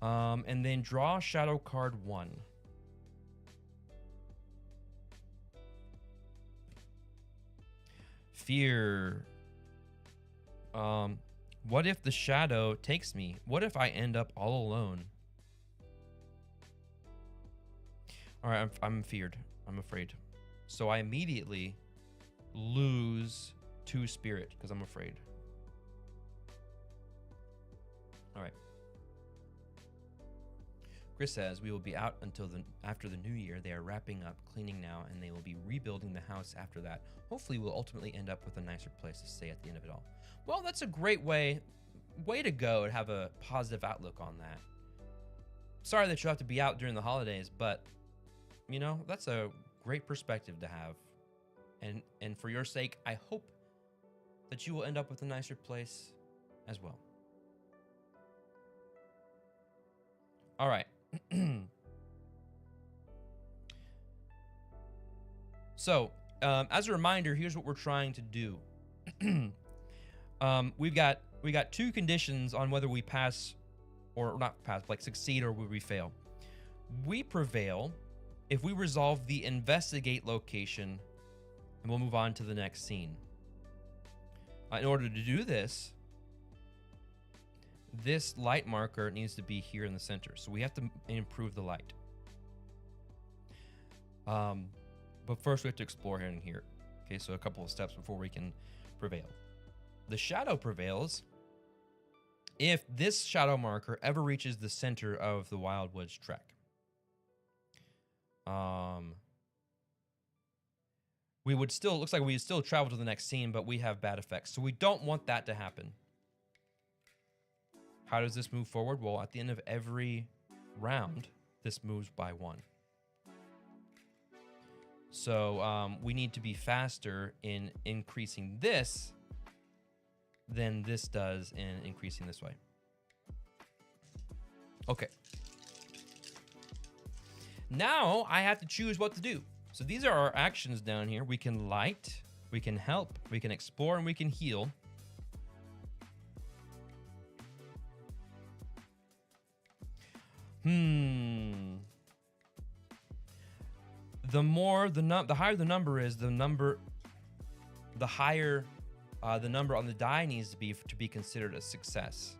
And then draw shadow card 1. Fear. What if the shadow takes me? What if I end up all alone? All right, I'm feared. I'm afraid. So I immediately lose 2 spirit because I'm afraid. All right. Chris says we will be out until after the new year. They are wrapping up, cleaning now, and they will be rebuilding the house after that. Hopefully we'll ultimately end up with a nicer place to stay at the end of it all. Well, that's a great way to go and have a positive outlook on that. Sorry that you have to be out during the holidays, but you know, that's a great perspective to have. And for your sake, I hope that you will end up with a nicer place as well. All right. So, as a reminder, here's what we're trying to do. We got 2 conditions on whether we pass or not pass, like succeed or we fail. We prevail if we resolve the investigate location, and we'll move on to the next scene. In order to do this, this light marker needs to be here in the center. So we have to improve the light. But first we have to explore here and here. Okay, so a couple of steps before we can prevail. The shadow prevails if this shadow marker ever reaches the center of the Wildwoods trek. We would still, looks like we would still travel to the next scene, but we have bad effects. So we don't want that to happen. How does this move forward? Well, at the end of every round, this moves by 1. So we need to be faster in increasing this than this does in increasing this way. Okay. Now I have to choose what to do. So these are our actions down here. We can light, we can help, we can explore, and we can heal. The higher the number is, the higher the number on the die needs to be considered a success.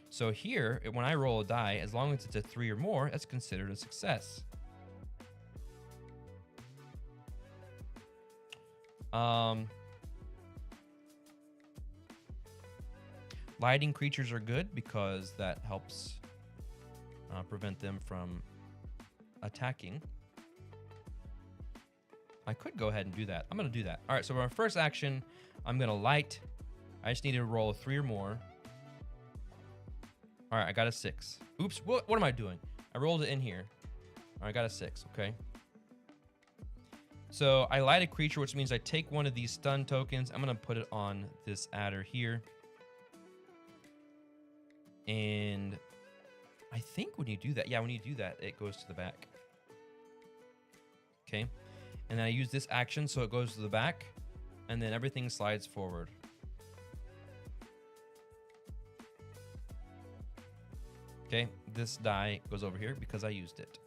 So here, when I roll a die, as long as it's a 3 or more, that's considered a success. Lighting creatures are good because that helps prevent them from attacking. I could go ahead and do that. I'm going to do that. All right, so my first action, I'm going to light. I just need to roll a 3 or more. All right, I got a 6. Oops, what am I doing? I rolled it in here. All right, I got a 6, okay. So I light a creature, which means I take one of these stun tokens. I'm going to put it on this adder here. And I think when you do that, when you do that, it goes to the back. Okay. And then I use this action, so it goes to the back, and then everything slides forward. Okay, this die goes over here because I used it.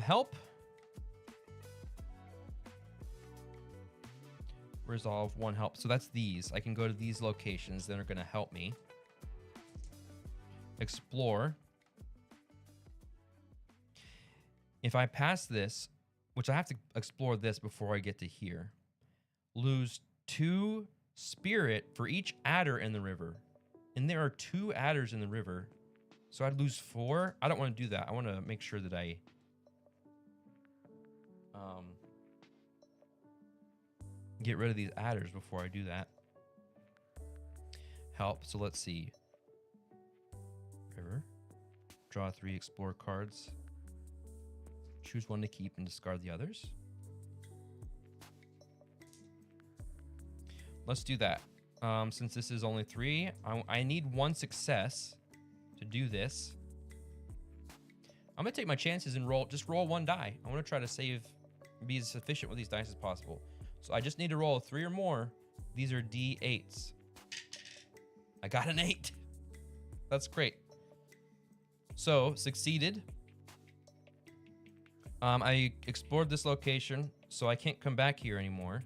Help. Resolve 1 help. So that's these. I can go to these locations that are going to help me. Explore. If I pass this, which I have to explore this before I get to here, lose 2 spirit for each adder in the river. And there are 2 adders in the river. So I'd lose 4. I don't want to do that. I want to make sure that I get rid of these adders before I do that. Help. So let's see. River. Draw 3 explore cards. Choose 1 to keep and discard the others. Let's do that. Since this is only 3, I need 1 success to do this. I'm gonna take my chances and just roll 1 die. I want to try to be as efficient with these dice as possible. So I just need to roll a 3 or more. These are D8s. I got an 8. That's great. So succeeded. I explored this location, so I can't come back here anymore.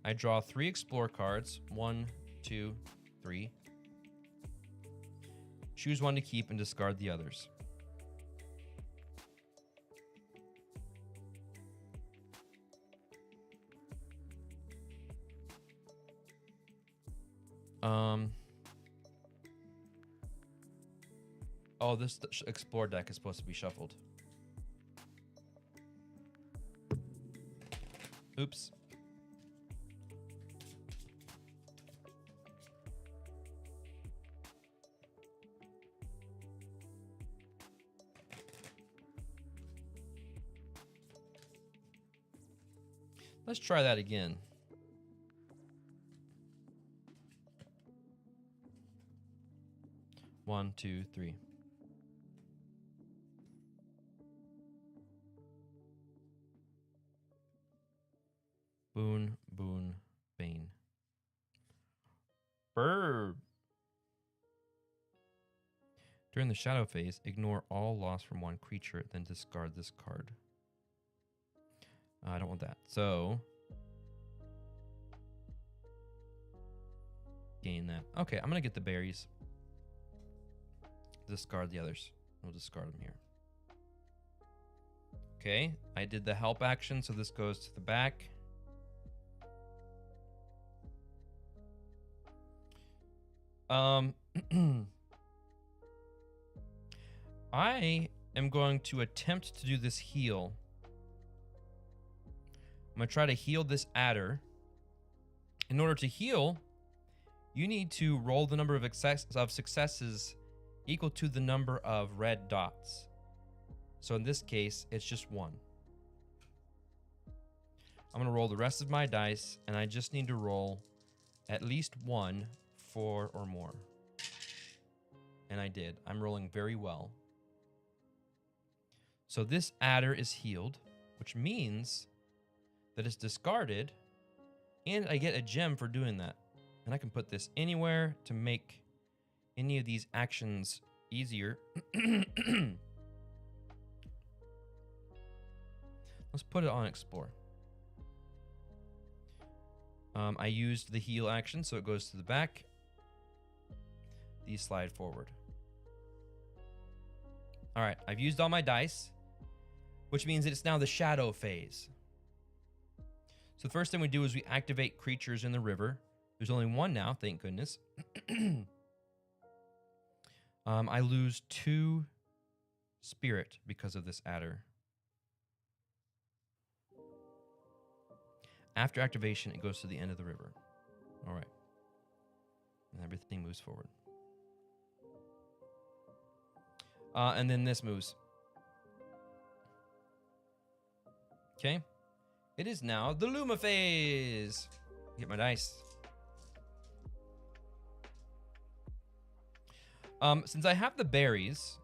I draw 3 explore cards. 1, 2, 3. Choose 1 to keep and discard the others. Oh, this explore deck is supposed to be shuffled. Oops. Let's try that again. One, two, three. Boon, boon, bane. Burb. During the shadow phase, ignore all loss from 1 creature, then discard this card. I don't want that. So, gain that. Okay, I'm going to get the berries. Discard the others. We'll discard them here. Okay, I did the help action, so this goes to the back. I am going to attempt to do this heal. I'm going to try to heal this adder. In order to heal, you need to roll the number of successes equal to the number of red dots. So in this case, it's just 1. I'm going to roll the rest of my dice, and I just need to roll at least 1, 4 or more. And I did. I'm rolling very well. So this adder is healed, which means that it's discarded, and I get a gem for doing that. And I can put this anywhere to make any of these actions easier. Let's put it on explore. I used the heal action, so it goes to the back. These slide forward. All right, I've used all my dice, which means that it's now the shadow phase. So the first thing we do is we activate creatures in the river. There's only one now, thank goodness. I lose 2 spirit because of this adder. After activation, it goes to the end of the river. All right. And everything moves forward. And then this moves. Okay. It is now the Luma phase. Get my dice. Since I have the berries,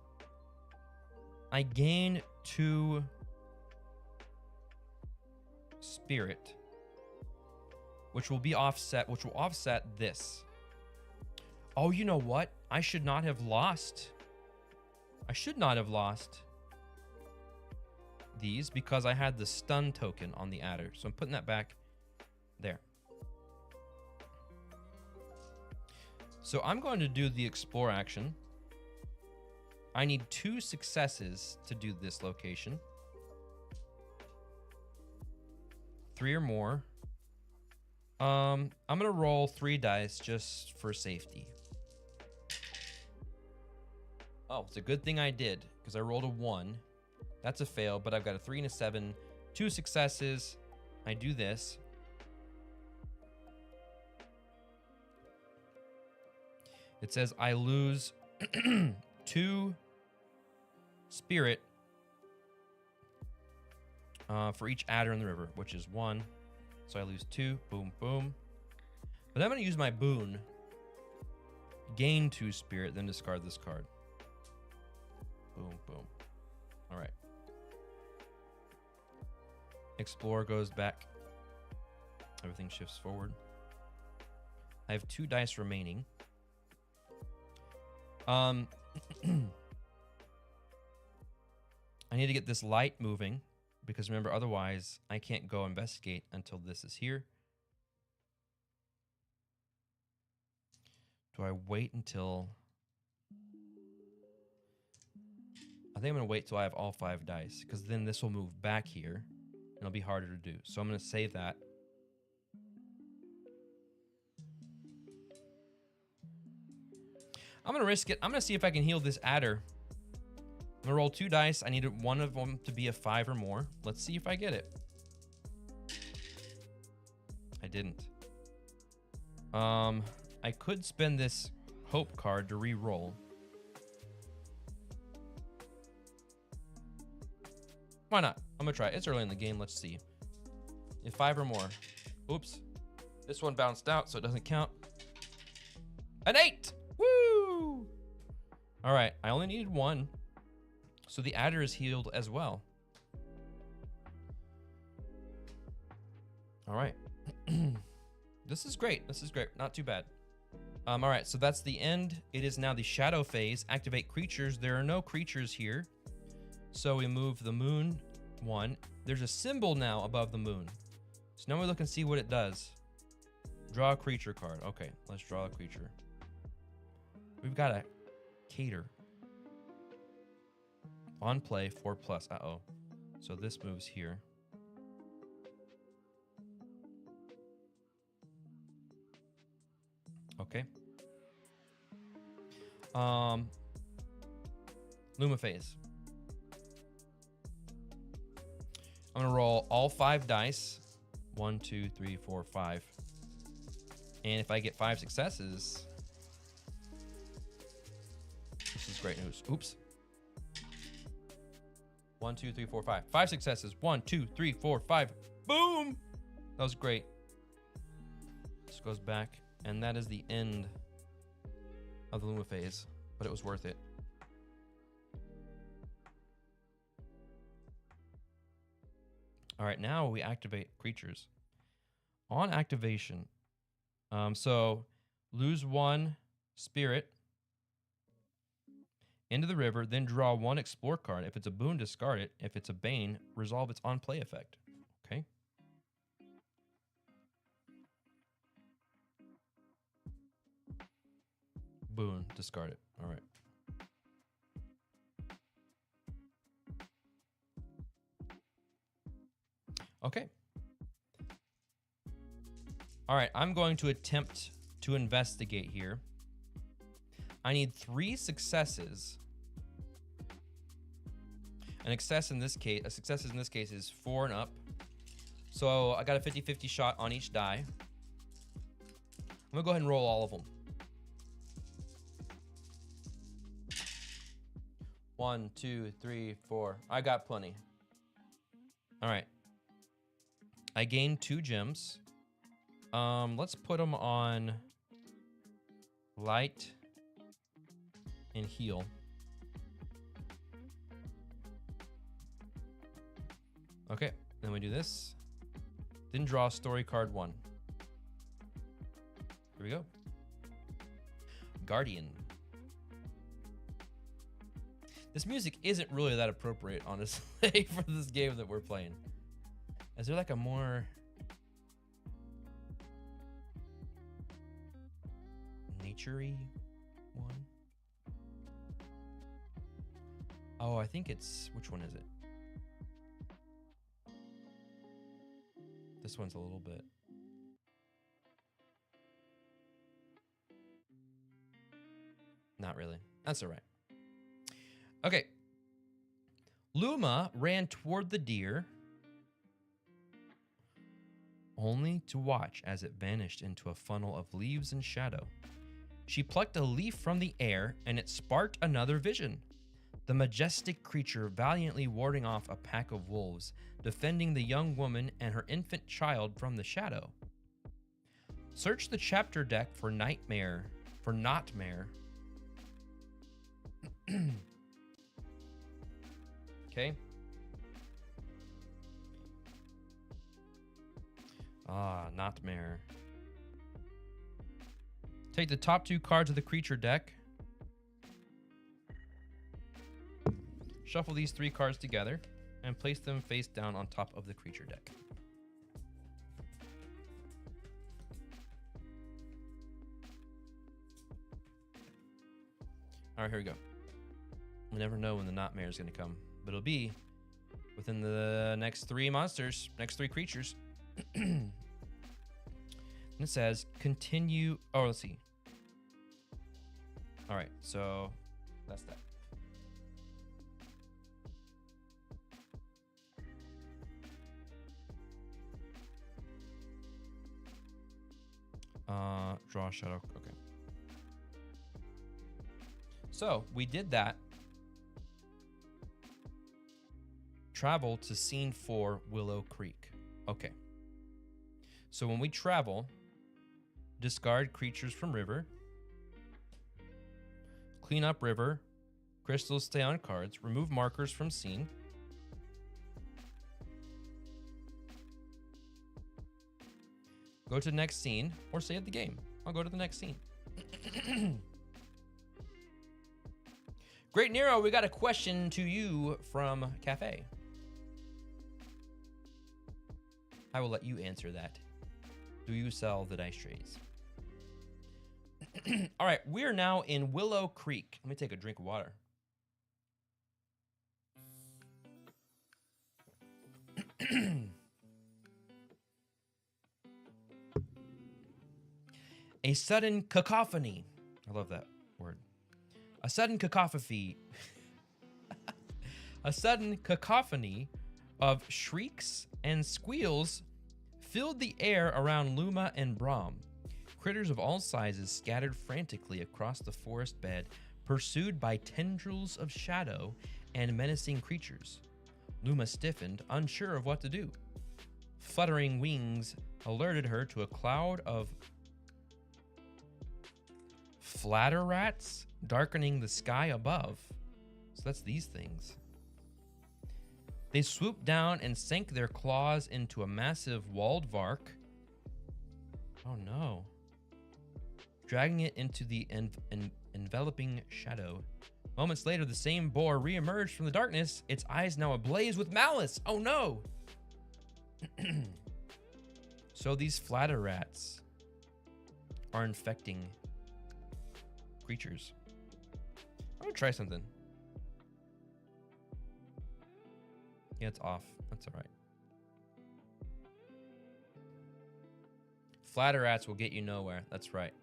I gain 2 spirit, which will offset this. Oh, you know what? I should not have lost these because I had the stun token on the adder. So I'm putting that back there. So I'm going to do the explore action. I need 2 successes to do this location. 3 or more. I'm gonna roll 3 dice just for safety. Oh, it's a good thing I did, because I rolled a 1. That's a fail, but I've got a 3 and a 7. 2 successes. I do this. It says I lose 2 spirit for each adder in the river, which is 1. So I lose 2. Boom, boom. But I'm going to use my boon. Gain 2 spirit, then discard this card. Boom, boom. All right. Explore goes back. Everything shifts forward. I have 2 dice remaining. I need to get this light moving, because remember, otherwise I can't go investigate until this is here. Do I wait until... I think I'm going to wait till I have all 5 dice, because then this will move back here, and it'll be harder to do. So I'm going to save that. I'm going to risk it. I'm going to see if I can heal this adder. I'm going to roll 2 dice. I needed one of them to be a 5 or more. Let's see if I get it. I didn't. I could spend this hope card to re-roll. Why not? I'm going to try it. It's early in the game. Let's see. If 5 or more. Oops. This one bounced out, so it doesn't count. An 8! Woo! All right. I only needed 1. So the adder is healed as well. All right. This is great. This is great. Not too bad. All right. So that's the end. It is now the shadow phase. Activate creatures. There are no creatures here. So we move the moon 1. There's a symbol now above the moon. So now we look and see what it does. Draw a creature card. Okay. Let's draw a creature. We've got a cater. On play, 4+. Uh-oh. So this moves here. Okay. Luma phase. I'm going to roll all 5 dice. 1, 2, 3, 4, 5. And if I get 5 successes... This is great news. Oops. 1, 2, 3, 4, 5. 5 successes. 1, 2, 3, 4, 5. Boom! That was great. This goes back. And that is the end of the Luma phase. But it was worth it. All right, now we activate creatures. On activation, so lose 1 spirit into the river, then draw 1 explore card. If it's a boon, discard it. If it's a bane, resolve its on play effect. Okay. Boon, discard it. All right. Okay. All right, I'm going to attempt to investigate here. I need 3 successes. A success in this case is 4 and up. So I got a 50-50 shot on each die. I'm gonna go ahead and roll all of them. 1, 2, 3, 4. I got plenty. All right. I gained 2 gems. Let's put them on light and heal. Okay, then we do this. Then draw story card 1. Here we go. Guardian. This music isn't really that appropriate, honestly, for this game that we're playing. Is there like a more nature-y one? Oh, I think it's, which one is it? This one's a little bit. Not really. That's all right. Okay. Luma ran toward the deer, only to watch as it vanished into a funnel of leaves and shadow. She plucked a leaf from the air, and it sparked another vision. The majestic creature valiantly warding off a pack of wolves, defending the young woman and her infant child from the shadow. Search the chapter deck for Notmare. Okay. Notmare. Take the top 2 cards of the creature deck. Shuffle these 3 cards together and place them face down on top of the creature deck. All right, here we go. We never know when the Notmare is going to come, but it'll be within the next 3 monsters, next 3 creatures. And it says continue. Oh, let's see. All right, so that's that. Draw shadow. Okay. So we did that. Travel to scene 4, Willow Creek. Okay. So when we travel, discard creatures from river, clean up river, crystals stay on cards, remove markers from scene. Go to the next scene or save the game. I'll go to the next scene. Great Nero, we got a question to you from Cafe. I will let you answer that. Do you sell the dice trays? All right, we are now in Willow Creek. Let me take a drink of water. A sudden cacophony. I love that word. A sudden cacophony. A sudden cacophony of shrieks and squeals filled the air around Luma and Brahm. Critters of all sizes scattered frantically across the forest bed, pursued by tendrils of shadow and menacing creatures. Luma stiffened, unsure of what to do. Fluttering wings alerted her to a cloud of flatter rats darkening the sky above. So that's these things. They swoop down and sink their claws into a massive Waldvark. Oh no. Dragging it into the enveloping shadow. Moments later, the same boar re-emerged from the darkness, its eyes now ablaze with malice. Oh no! So these flatter rats are infecting creatures. I'm gonna try something. Yeah, it's off. That's all right. Flatter rats will get you nowhere. That's right.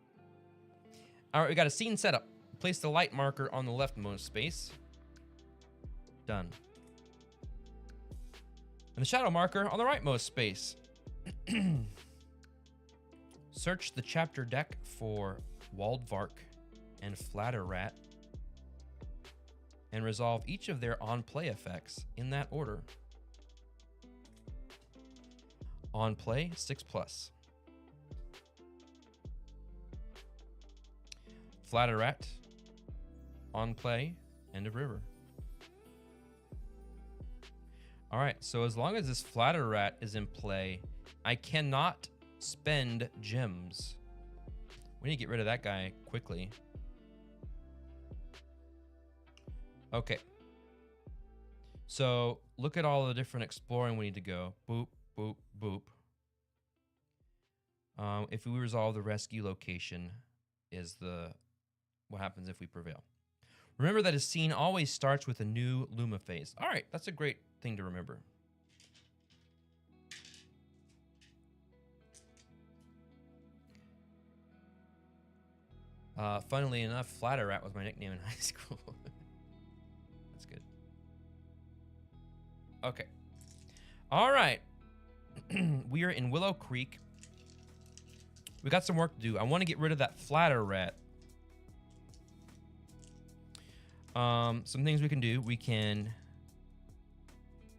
All right, we got a scene setup. Place the light marker on the leftmost space. Done. And the shadow marker on the rightmost space. Search the chapter deck for Waldvark and Flatter Rat and resolve each of their on-play effects in that order. On play, 6+. Flatter Rat, on play, end of river. All right, so as long as this Flatter Rat is in play, I cannot spend gems. We need to get rid of that guy quickly. Okay. So look at all the different exploring we need to go. Boop, boop, boop. If we resolve the rescue location is what happens if we prevail. Remember that a scene always starts with a new Luma phase. All right, that's a great thing to remember. Funnily enough, Flatter Rat was my nickname in high school. That's good. Okay. All right. We are in Willow Creek. We got some work to do. I want to get rid of that Flatter Rat. Some things we can do. We can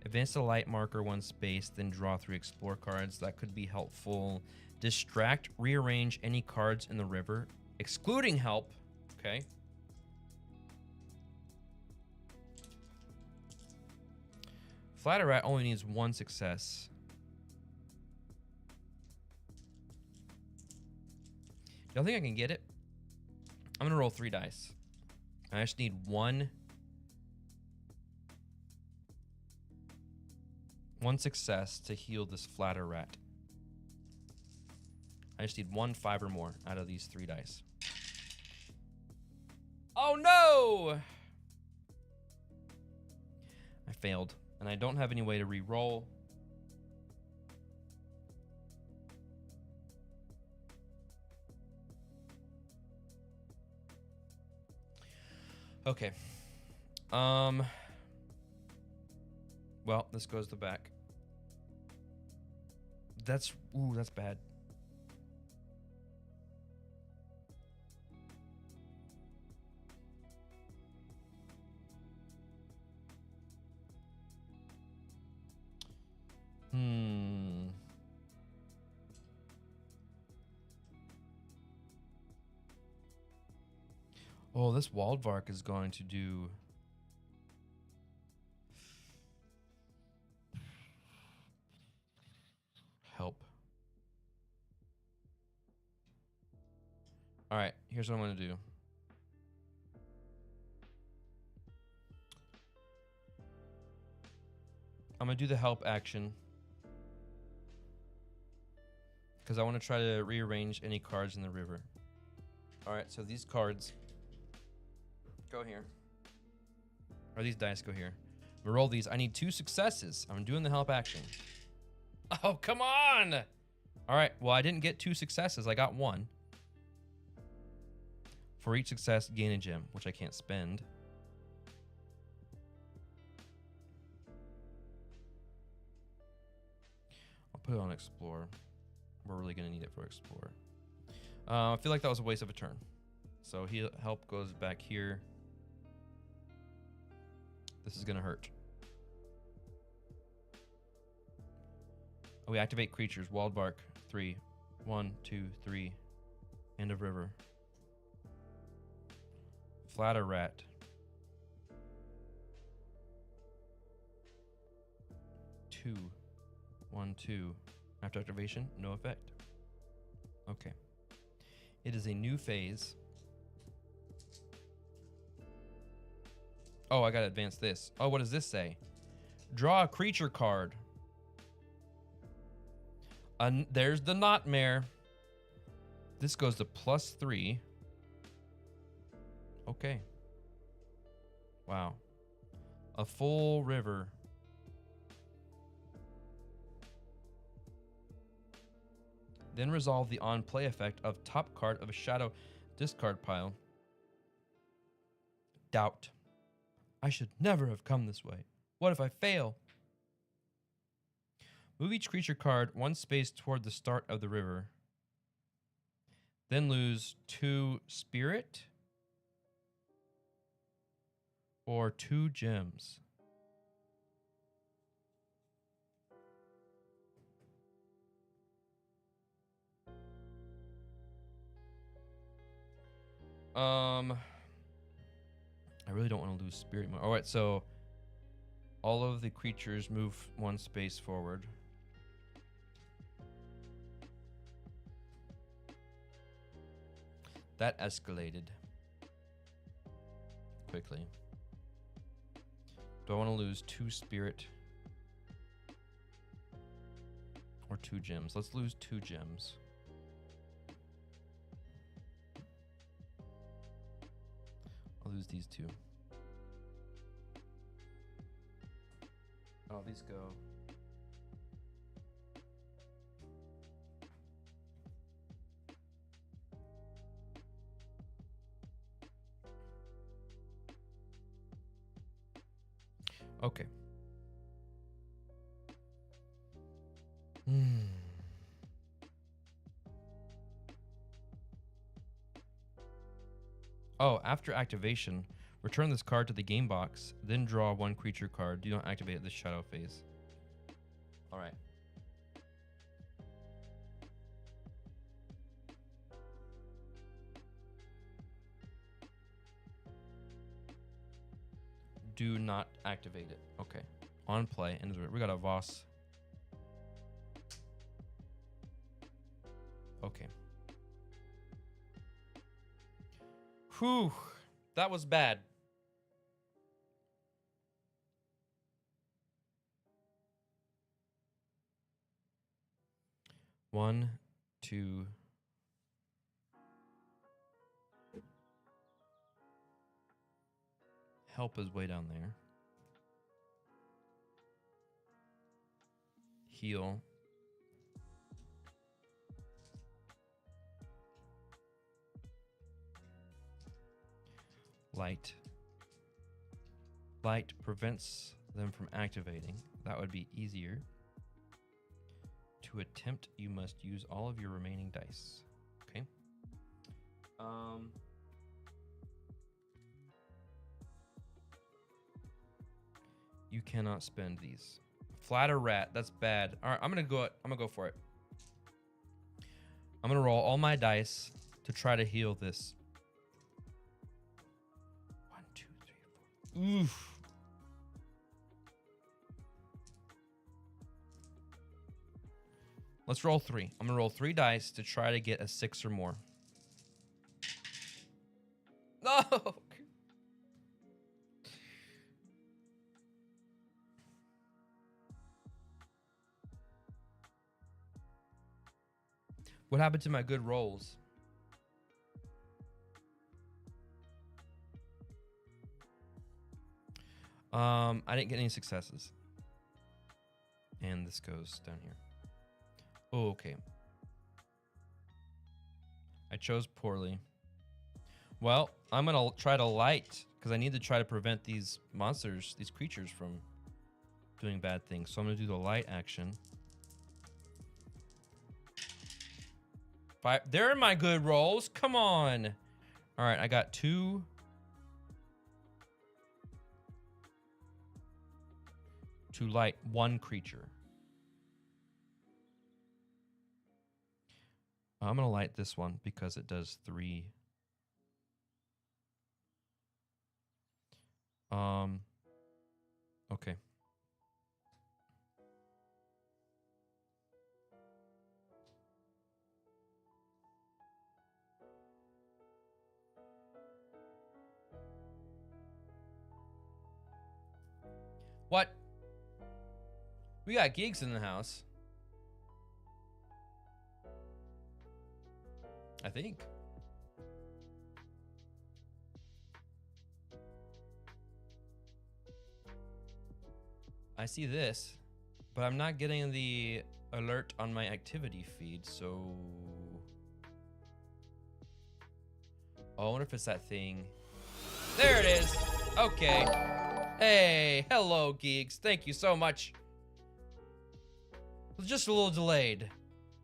advance the light marker 1 space, then draw 3 explore cards. That could be helpful. Distract, rearrange any cards in the river, excluding help. Okay. Flatter Rat only needs 1 success. Y'all think I can get it? I'm gonna roll 3 dice. I just need one success to heal this Flatter Rat. I just need 1 5 or more out of these 3 dice. Oh no! I failed, and I don't have any way to re-roll. Okay. Well, this goes to back. That's bad. Oh, this Waldvark is going to do... help. All right, here's what I'm going to do. I'm going to do the help action, because I want to try to rearrange any cards in the river. All right, so these cards go here. Or these dice go here. I'm gonna roll these. I need 2 successes. I'm doing the help action. Oh, come on! All right, well, I didn't get 2 successes. I got 1. For each success, gain a gem, which I can't spend. I'll put it on Explore. We're really gonna need it for Explore. I feel like that was a waste of a turn. So help goes back here. This is gonna hurt. Oh, we activate creatures. Wildvark 3. 1, 2, 3. End of river. Flatter Rat. 2. 1, 2. After activation, no effect. Okay. It is a new phase. Oh, I gotta advance this. Oh, what does this say? Draw a creature card. There's the Nightmare. This goes to +3. Okay. Wow. A full river. Then resolve the on-play effect of top card of a shadow discard pile. Doubt. I should never have come this way. What if I fail? Move each creature card 1 space toward the start of the river. Then lose 2 spirit or 2 gems. I really don't want to lose spirit more. All right, so all of the creatures move 1 space forward. That escalated quickly. Do I want to lose 2 spirit or 2 gems? Let's lose 2 gems. I'll lose these 2. Oh, these go. Okay. Oh, after activation, return this card to the game box, then draw 1 creature card. Do not activate this shadow phase. All right. Do not activate it. Okay. On play. And we got a Voss. Okay. Whew. That was bad. One, two. Help is way down there. Heal. Light. Light prevents them from activating. That would be easier. To attempt, you must use all of your remaining dice. Okay. You cannot spend these. Flatter rat, that's bad. All right, I'm gonna go for it. I'm gonna roll all my dice to try to heal this. 1, 2, 3, 4. Oof. Let's roll 3. I'm gonna roll 3 dice to try to get a 6 or more. No. What happened to my good rolls? I didn't get any successes. And this goes down here. Oh, okay. I chose poorly. Well, I'm gonna try to light, because I need to try to prevent these monsters, these creatures from doing bad things. So I'm gonna do the light action. 5. There are my good rolls. Come on. All right, I got 2. To light 1 creature. I'm gonna light this one because it does 3. Okay. What? We got geeks in the house. I think. I see this, but I'm not getting the alert on my activity feed, so... Oh, I wonder if it's that thing. There it is. Okay. Hey, hello, geeks. Thank you so much. It was just a little delayed.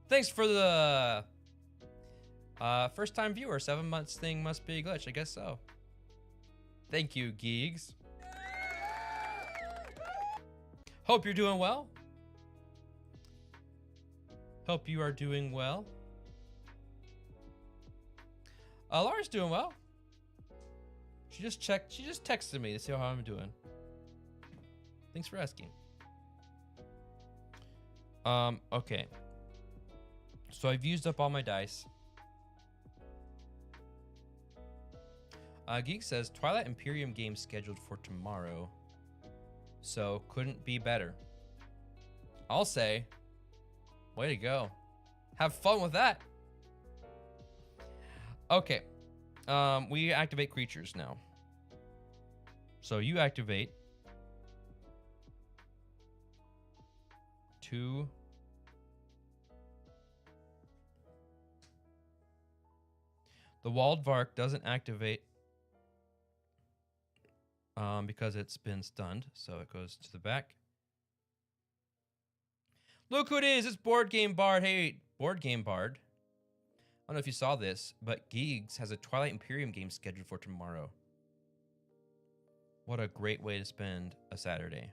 Thanks for the first time viewer. 7 months thing must be a glitch. I guess so. Thank you, geeks. Hope you're doing well. Hope you are doing well. Laura's doing well. She just texted me to see how I'm doing. Thanks for asking. Okay. So I've used up all my dice. Geek says Twilight Imperium game scheduled for tomorrow. So couldn't be better. I'll say, way to go. Have fun with that. Okay. We activate creatures now. So you activate 2. The Wildvark doesn't activate because it's been stunned, so it goes to the back. Look who it is! It's Board Game Bard. Hey, Board Game Bard. I don't know if you saw this, but Geeks has a Twilight Imperium game scheduled for tomorrow. What a great way to spend a Saturday.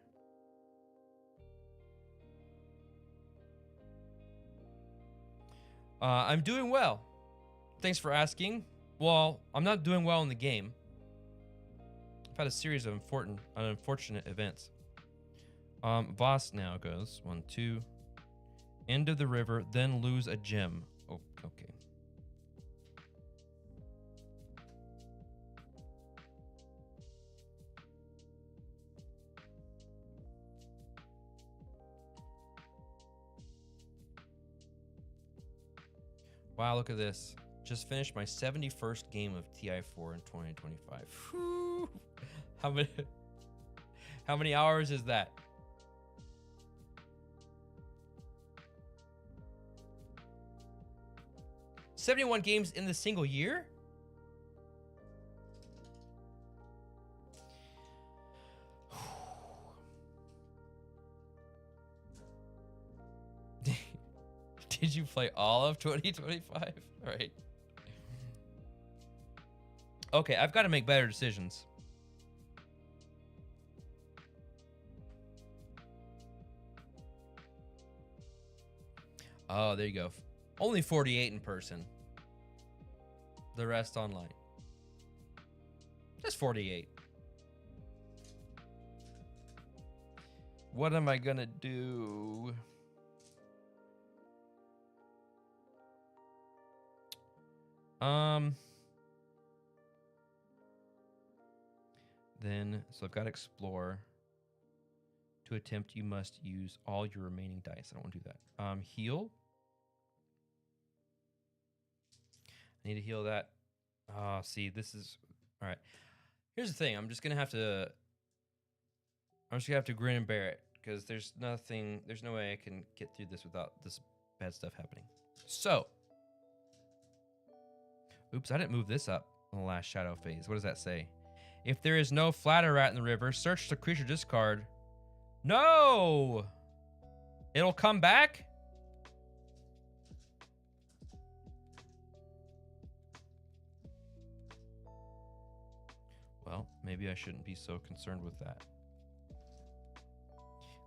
I'm doing well. Thanks for asking. Well, I'm not doing well in the game. I've had a series of unfortunate events. Voss now goes 1, 2. End of the river, then lose a gem. Oh, okay. Wow, look at this. Just finished my 71st game of TI4 in 2025. Whew. How many hours is that? $71 games in the single year? Did you play all of 2025? All right. Okay, I've got to make better decisions. Oh, there you go. Only 48 in person. The rest online. Just 48. What am I gonna do? Then, so I've got explore. To attempt, you must use all your remaining dice. I don't want to do that. Heal. I need to heal that. Oh, see, this is all right. Here's the thing. I'm just gonna have to grin and bear it because there's no way I can get through this without this bad stuff happening. So, oops, I didn't move this up in the last shadow phase. What does that say? If there is no flatter rat in the river, search the creature discard. No! It'll come back? Well, maybe I shouldn't be so concerned with that.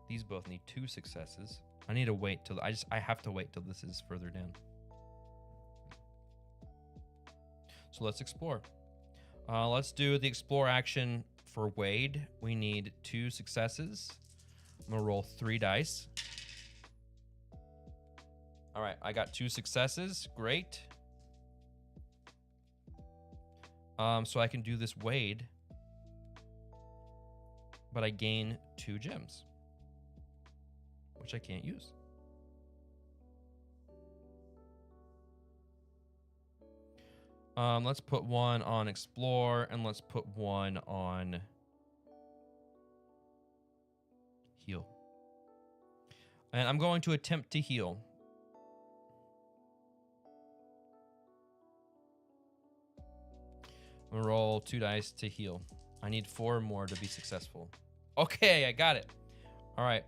These both need 2 successes. I need to wait till I have to wait till this is further down. So let's explore. Let's do the explore action for Wade. We need 2 successes. I'm gonna roll 3 dice. All right, I got 2 successes. Great. So I can do this Wade. but I gain 2 gems, which I can't use. Let's put one on explore, and let's put one on heal. And I'm going to attempt to heal. I'm gonna roll 2 dice to heal. I need 4 more to be successful. Okay, I got it. All right.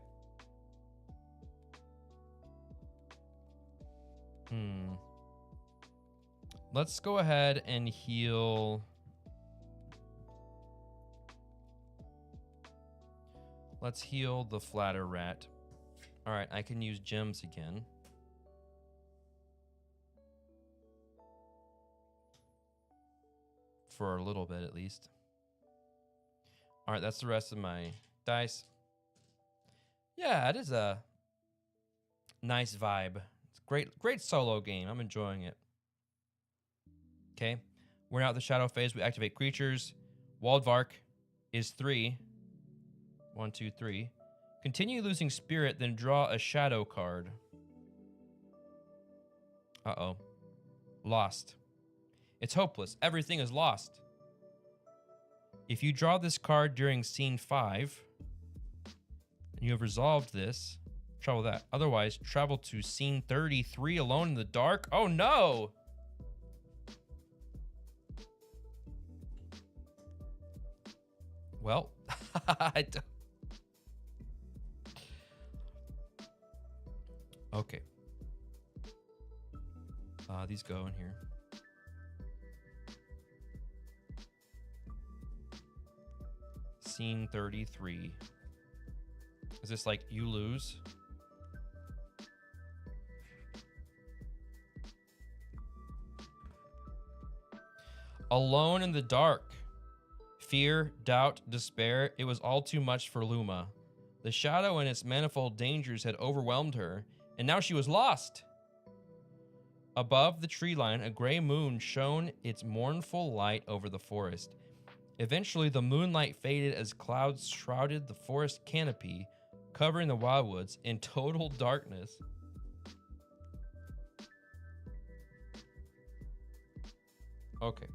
Let's go ahead and heal. Let's heal the flatter rat. All right, I can use gems again. For a little bit, at least. All right, that's the rest of my dice. Yeah, it is a nice vibe. It's a great solo game. I'm enjoying it. Okay, we're now at the shadow phase. We activate creatures. Wildvark is 3. 1, 2, 3. Continue losing spirit, then draw a shadow card. Uh-oh. Lost. It's hopeless. Everything is lost. If you draw this card during scene 5, and you have resolved this, travel that. Otherwise, travel to scene 33 alone in the dark. Oh no! Well, I don't. Okay. These go in here. Scene 33. Is this like you lose? Alone in the dark. Fear, doubt, despair. It was all too much for Luma. The shadow and its manifold dangers had overwhelmed her, and now she was lost. Above the tree line, a gray moon shone its mournful light over the forest. Eventually, the moonlight faded as clouds shrouded the forest canopy, covering the Wildwoods in total darkness. Okay.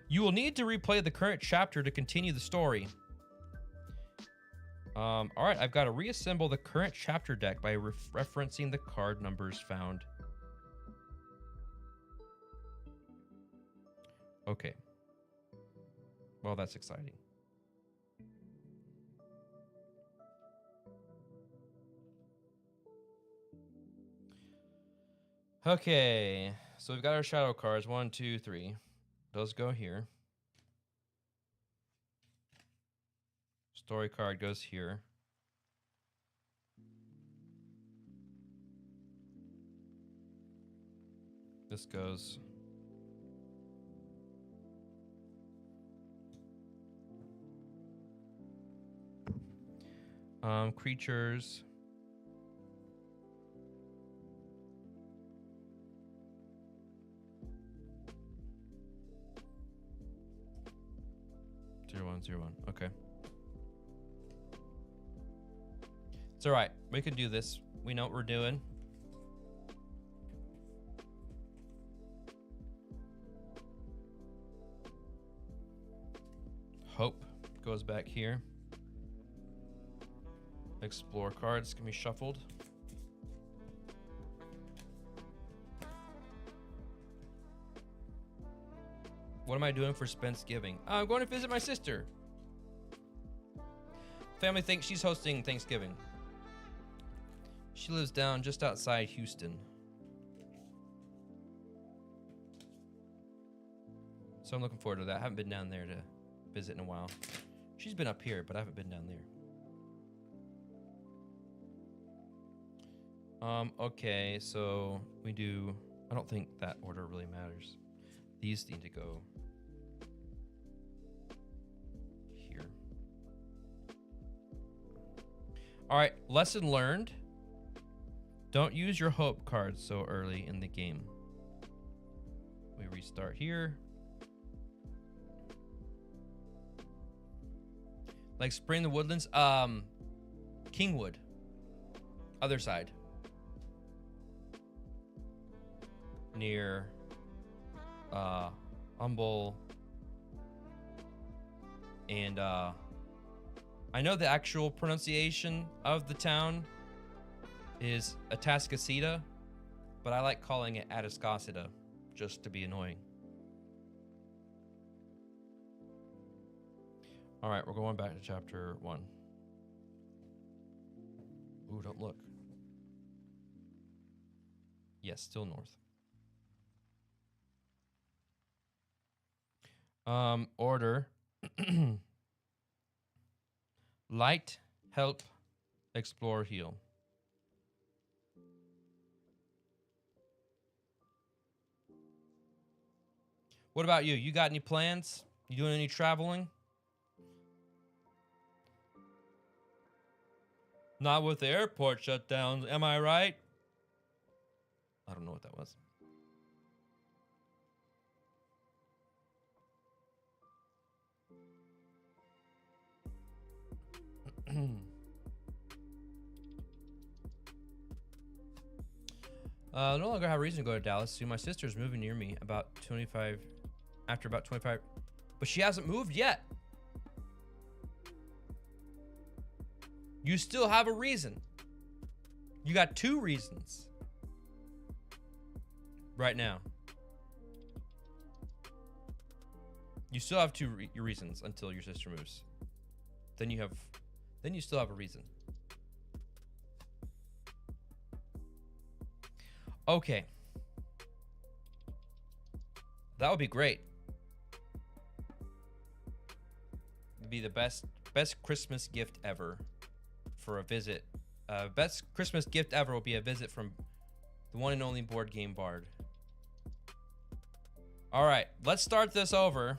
You will need to replay the current chapter to continue the story. All right, I've got to reassemble the current chapter deck by referencing the card numbers found. Okay. Well, that's exciting. Okay, so we've got our shadow cards. 1, 2, 3. Those go here. Story card goes here. This goes. Creatures. Zero, 1, 0, 1. Okay. It's all right. We can do this. We know what we're doing. Hope goes back here. Explore cards can be shuffled. What am I doing for Spence's-giving? I'm going to visit my sister. Family thinks she's hosting Thanksgiving. She lives down just outside Houston. So I'm looking forward to that. I haven't been down there to visit in a while. She's been up here, but I haven't been down there. Okay, so we do, I don't think that order really matters. These need to go here. All right, lesson learned. Don't use your hope cards so early in the game. We restart here. Like spring in the woodlands. Kingwood. Other side. Near Humble. And I know the actual pronunciation of the town is Atascocita, but I like calling it Atascocita just to be annoying. All right, we're going back to chapter 1. Ooh, don't look. Yes, still north. Order. Light, help, explore, heal. What about you? You got any plans? You doing any traveling? Not with the airport shut down, am I right? I don't know what that was. No longer have a reason to go to Dallas. See, my sister's moving near me after about 25. But she hasn't moved yet. You still have a reason. You got 2 reasons. Right now. You still have 2 reasons until your sister moves. Then you still have a reason. Okay. That would be great. It'd be the best Christmas gift ever for a visit. Best Christmas gift ever will be a visit from the one and only board game bard. All right, let's start this over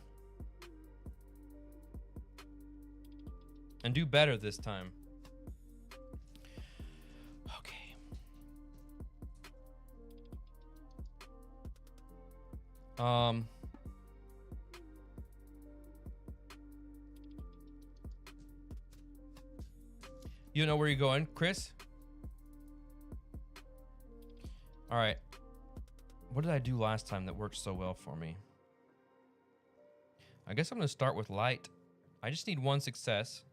and do better this time. Okay. You know where you're going, Chris? All right. What did I do last time that worked so well for me? I guess I'm going to start with light. I just need 1 success.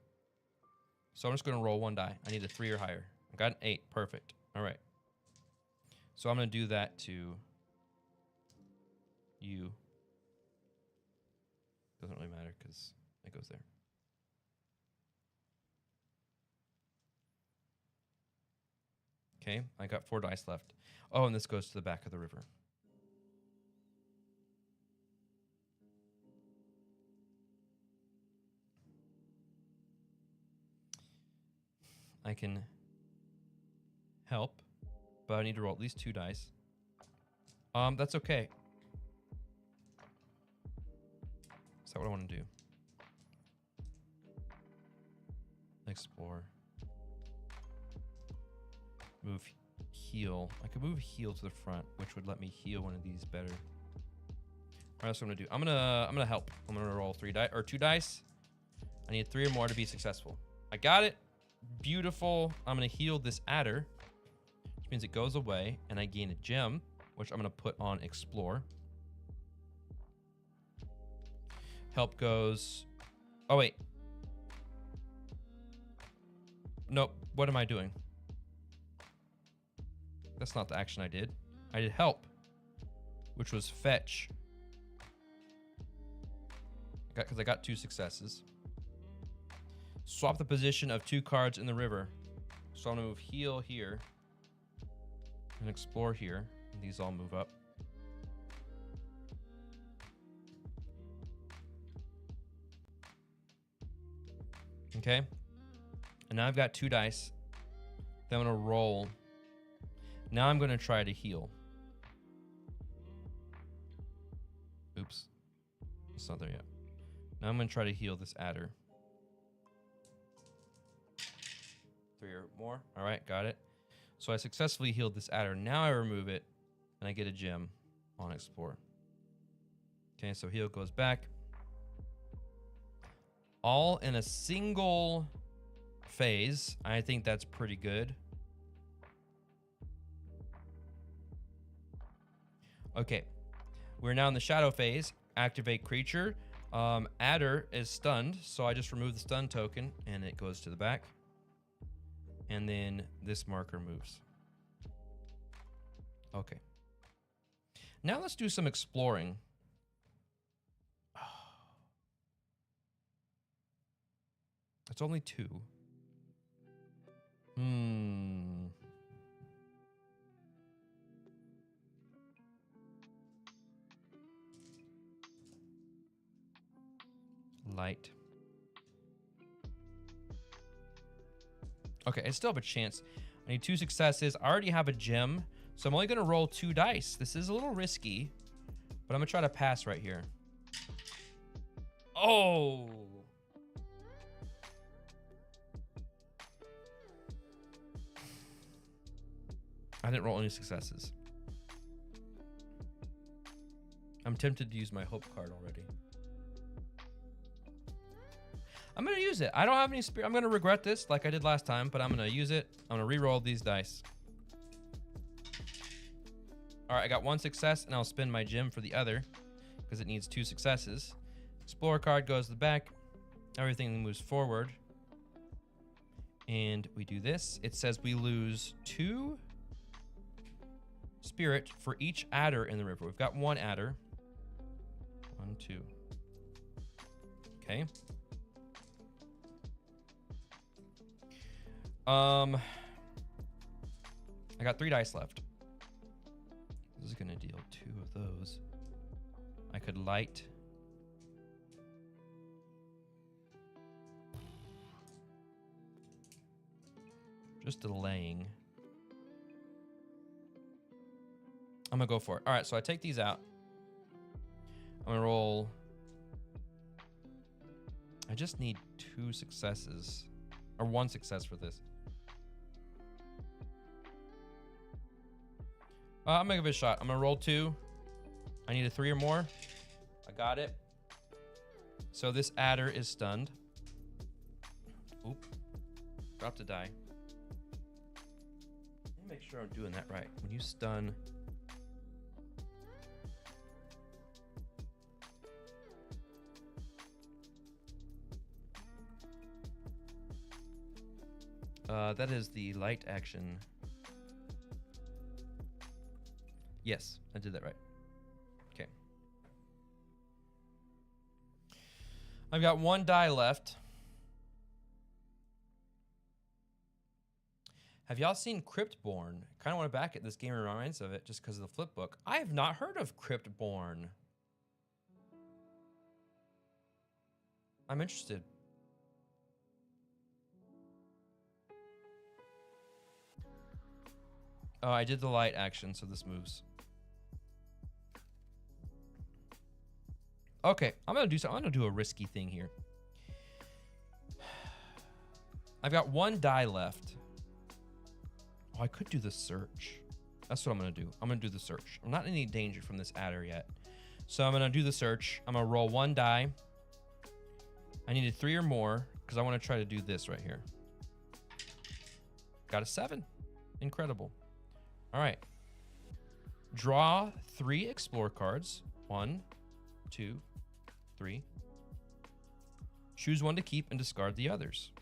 So I'm just going to roll 1 die. I need a 3 or higher. I got an 8. Perfect. All right. So I'm going to do that to you. Doesn't really matter because it goes there. Okay, I got 4 dice left. Oh, and this goes to the back of the river. I can help, but I need to roll at least 2 dice. That's okay. Is that what I want to do? Explore. Move heal. I could move heal to the front, which would let me heal one of these better. All right, that's what I'm gonna do. I'm gonna help. I'm gonna roll 3 dice or 2 dice. I need 3 or more to be successful. I got it. Beautiful. I'm gonna heal this adder, which means it goes away, and I gain a gem, which I'm gonna put on explore. Help goes. Oh wait. Nope. What am I doing? That's not the action I did. I did help, which was fetch. Because I got 2 successes. Swap the position of 2 cards in the river. So I'm gonna move heal here and explore here. And these all move up. Okay. And now I've got 2 dice. Then I'm gonna roll. Now I'm going to try to heal. Oops. It's not there yet. Now I'm going to try to heal this adder. 3 or more. All right, got it. So I successfully healed this adder. Now I remove it, and I get a gem on explore. Okay, so heal goes back. all in a single phase. I think that's pretty good. Okay, we're now in the shadow phase. Activate creature. Adder is stunned, so I just remove the stun token and it goes to the back. And then this marker moves. Okay. Now let's do some exploring. It's only 2. Light. Okay, I still have a chance. I need 2 successes. I already have a gem, so I'm only going to roll 2 dice. This is a little risky, but I'm going to try to pass right here. Oh! I didn't roll any successes. I'm tempted to use my hope card already. I'm going to use it. I don't have any spirit. I'm going to regret this like I did last time, but I'm going to use it. I'm going to re-roll these dice. All right, I got 1 success, and I'll spend my gem for the other because it needs 2 successes. Explorer card goes to the back. Everything moves forward. And we do this. It says we lose 2 spirit for each adder in the river. We've got 1 adder. 1, 2. Okay. I got 3 dice left. This is gonna deal 2 of those. I could light. Just delaying. I'm gonna go for it. All right, so I take these out. I'm gonna roll. I just need 2 successes, or 1 success for this. I'm gonna give it a shot. I'm gonna roll 2. I need a 3 or more. I got it. So this adder is stunned. Oop. Dropped a die. Let me make sure I'm doing that right. When you stun. That is the light action. Yes, I did that right. Okay. I've got 1 die left. Have y'all seen Cryptborn? Kind of want to back it. This game reminds of it just because of the flip book. I have not heard of Cryptborn. I'm interested. Oh, I did the light action, so this moves. Okay, I'm gonna do something. I'm gonna do a risky thing here. I've got 1 die left. Oh, I could do the search. That's what I'm gonna do. I'm gonna do the search. I'm not in any danger from this adder yet. So I'm gonna do the search. I'm gonna roll 1 die. I needed 3 or more because I want to try to do this right here. Got a 7. Incredible. All right. Draw 3 explore cards. 1, 2, 3. Choose 1 to keep and discard the others.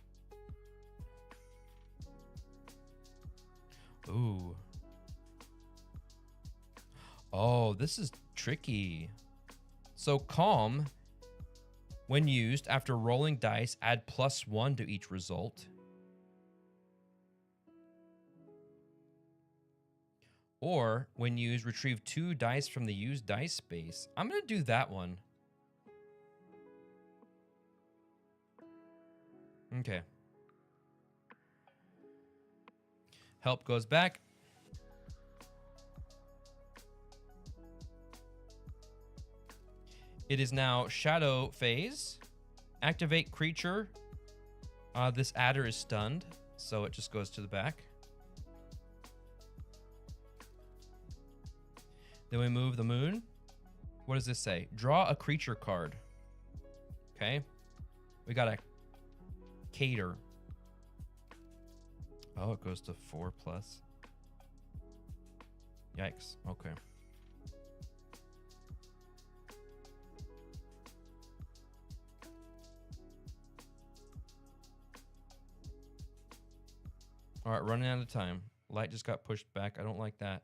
Ooh. Oh, this is tricky. So calm, when used after rolling dice, add +1 to each result. Or when used, retrieve 2 dice from the used dice space. I'm gonna do that one. Okay. Help goes back. It is now shadow phase. Activate creature. This adder is stunned, so it just goes to the back. Then we move the moon. What does this say? Draw a creature card. Okay. We got a cater. Oh, it goes to 4 plus. Yikes. Okay. All right, running out of time. Light just got pushed back. I don't like that.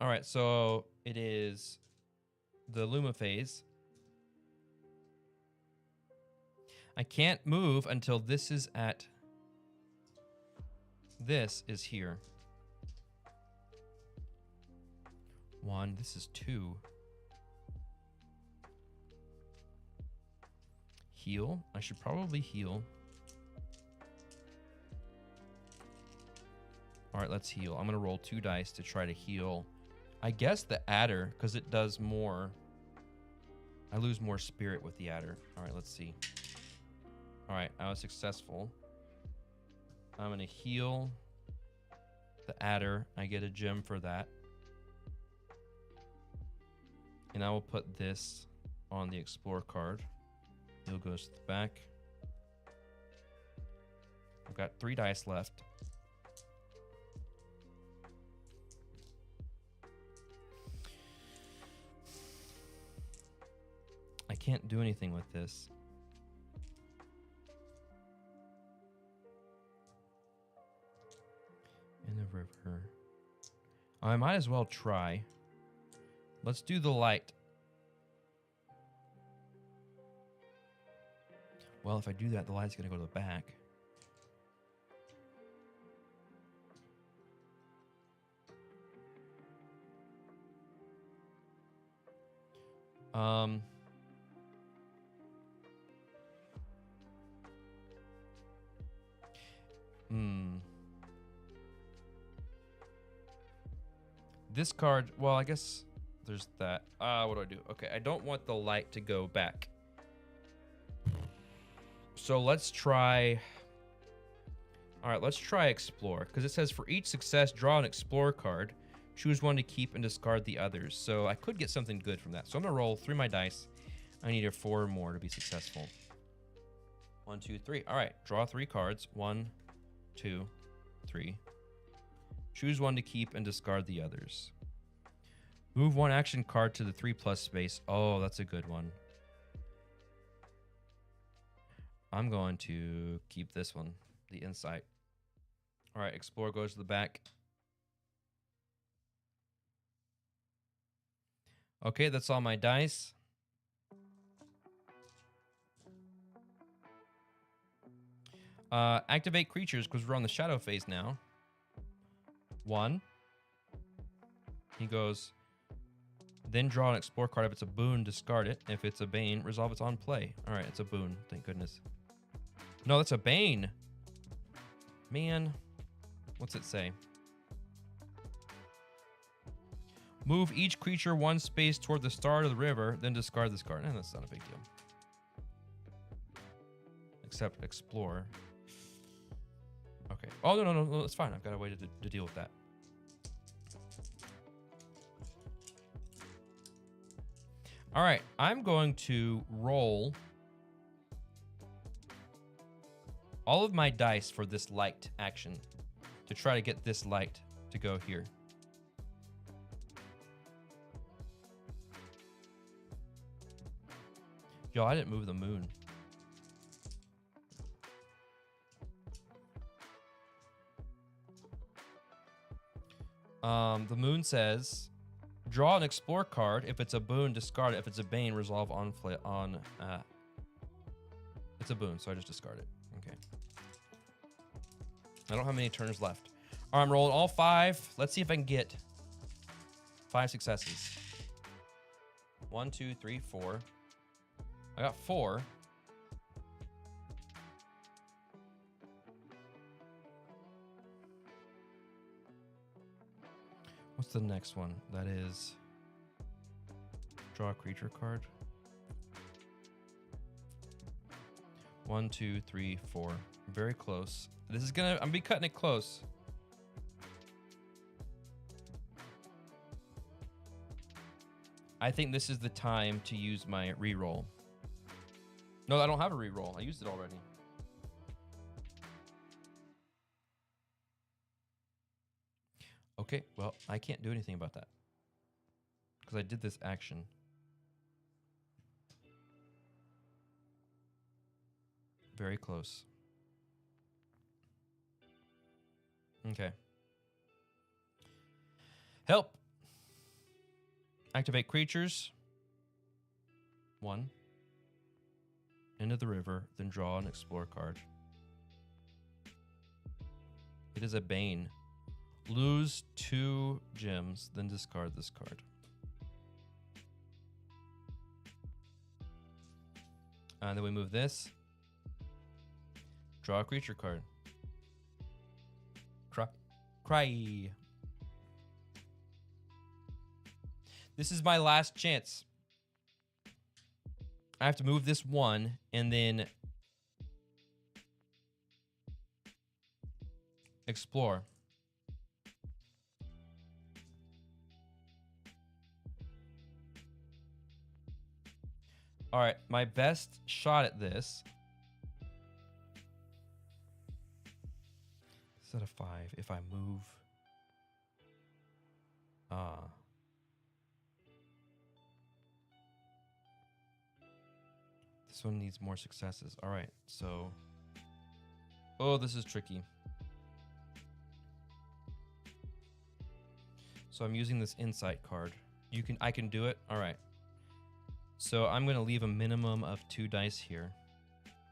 All right, so it is the Luma phase. I can't move until this is at... This is here. 1, this is 2. Heal. I should probably heal. All right, let's heal. I'm going to roll 2 dice to try to heal. I guess the adder, because it does more. I lose more spirit with the adder. All right, let's see. All right, I was successful. I'm going to heal the adder. I get a gem for that. And I will put this on the explore card. Heal goes to the back. I've got 3 dice left. I can't do anything with this. In the river. I might as well try. Let's do the light. Well, if I do that, the light's going to go to the back. This card, well, I guess there's that. What do I do? Okay, I don't want the light to go back. So let's try... All right, let's try explore, because it says for each success, draw an explore card. Choose one to keep and discard the others. So I could get something good from that. So I'm going to roll 3 my dice. I need a 4 more to be successful. 1, 2, 3. All right, draw 3 cards. 1, 2, 3. Choose one to keep and discard the others. Move 1 action card to the 3+ space. Oh, that's a good one. I'm going to keep this one, the insight. All right, explore goes to the back. Okay, that's all my dice. Activate creatures, because we're on the shadow phase now. 1. He goes, then draw an explore card. If it's a boon, discard it. If it's a bane, resolve its on play. All right, it's a boon. Thank goodness. No, that's a bane. Man, what's it say? Move each creature 1 space toward the start of the river, then discard this card. That's not a big deal. Except explore. Okay. Oh, no, it's fine. I've got a way to deal with that. All right, I'm going to roll all of my dice for this light action to try to get this light to go here. Yo, I didn't move the moon. The moon says, draw an explore card. If it's a boon, discard it. If it's a bane, resolve on it's a boon, so I just discard it. Okay. I don't have many turns left. All right, I'm rolling all 5. Let's see if I can get 5 successes. 1, 2, 3, 4. I got 4. What's the next one? That is draw a creature card. 1, 2, 3, 4. Very close. This is gonna, I'm gonna be cutting it close. I think this is the time to use my reroll. No, I don't have a reroll. I used it already. Okay, well, I can't do anything about that. Because I did this action. Very close. Okay. Help! Activate creatures. 1. Into the river, then draw an explore card. It is a Bane. Lose 2 gems, then discard this card. And then we move this. Draw a creature card. Cry. This is my last chance. I have to move this 1 and then explore. All right, my best shot at this. Set of 5. If I move, this one needs more successes. All right, so, oh, this is tricky. So I'm using this insight card. I can do it. All right. So I'm going to leave a minimum of 2 dice here,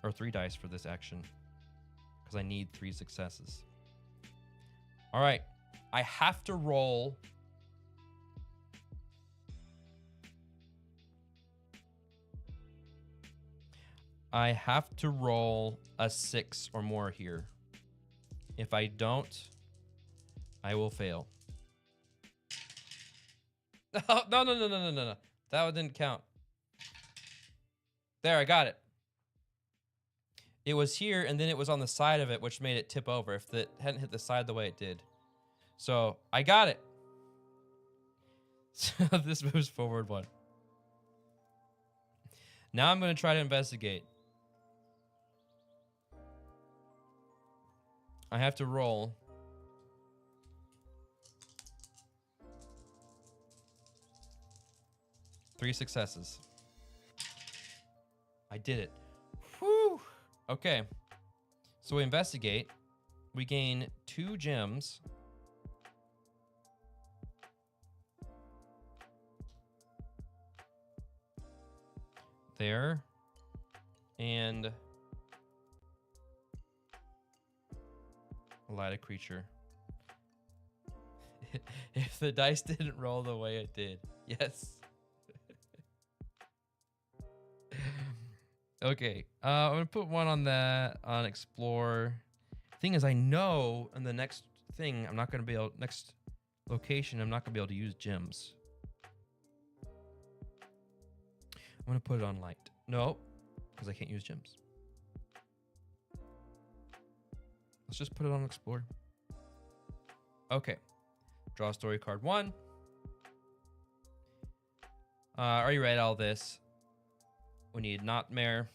or 3 dice for this action, because I need 3 successes. All right, I have to roll. I have to roll a 6 or more here. If I don't, I will fail. No. That one didn't count. There, I got it. It was here, and then it was on the side of it, which made it tip over if it hadn't hit the side the way it did. So, I got it. So, this moves forward 1. Now I'm going to try to investigate. I have to roll. Three successes. I did it. Whew. Okay. So we investigate. We gain 2 gems. There. And light a creature. If the dice didn't roll the way it did. Yes. Okay, I'm gonna put 1 on that, on explore. Thing is, I know in the next thing, I'm not gonna be able, next location, I'm not gonna be able to use gems. I'm gonna put it on light. No, because I can't use gems. Let's just put it on explore. Okay, draw a story card 1. I already read all this. We need Nightmare.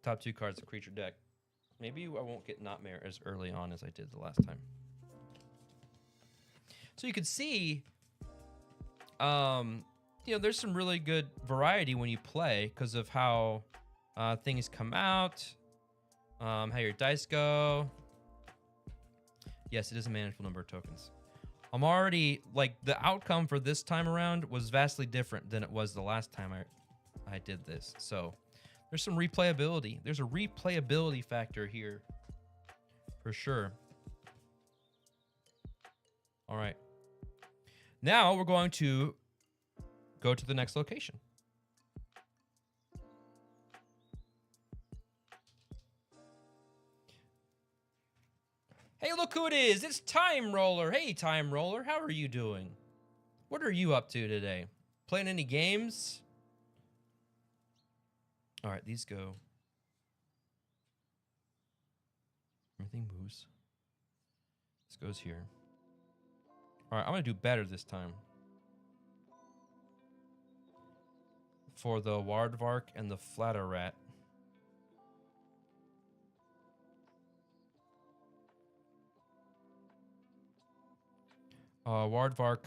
Top 2 cards of creature deck. Maybe I won't get Nightmare as early on as I did the last time. So you can see, you know, there's some really good variety when you play because of how things come out, how your dice go. Yes, it is a manageable number of tokens. I'm already, like, the outcome for this time around was vastly different than it was the last time I did this. So there's some replayability. There's a replayability factor here for sure. All right. Now we're going to go to the next location. Hey, look who it is. It's Time Roller. Hey, Time Roller. How are you doing? What are you up to today? Playing any games? All right, these go. Everything moves. goes here. All right, I'm going to do better this time. For the Wildvark and the Flatter Rat. Wildvark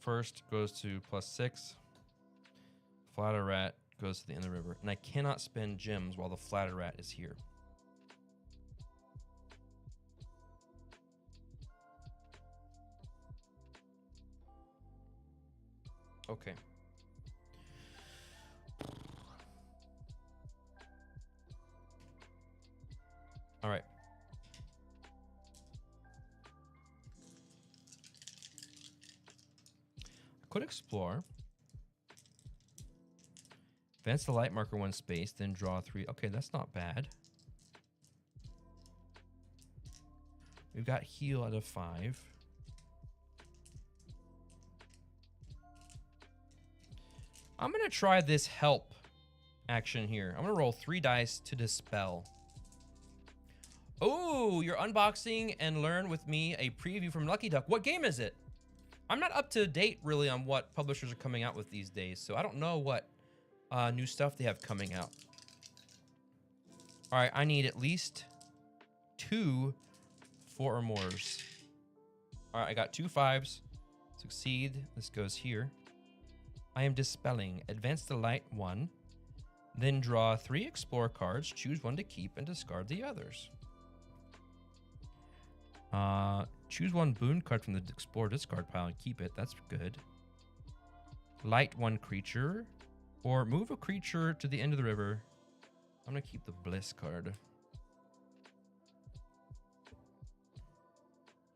first goes to +6. Flatter Rat goes to the end of the river. And I cannot spend gems while the Flatter Rat is here. Okay. All right. I could explore. Advance the light marker 1 space, then draw 3. Okay, that's not bad. We've got heal out of 5. I'm going to try this help action here. I'm going to roll 3 dice to dispel. Oh, you're unboxing and learn with me a preview from Lucky Duck. What game is it? I'm not up to date really on what publishers are coming out with these days, so I don't know what new stuff they have coming out. All right, I need at least 2 4 or mores. All right, I got 2 5s. Succeed. This goes here. I am dispelling. Advance the light 1. Then draw 3 explore cards. Choose 1 to keep and discard the others. Choose 1 boon card from the explore discard pile and keep it. That's good. Light 1 creature. Or move a creature to the end of the river. I'm going to keep the bliss card.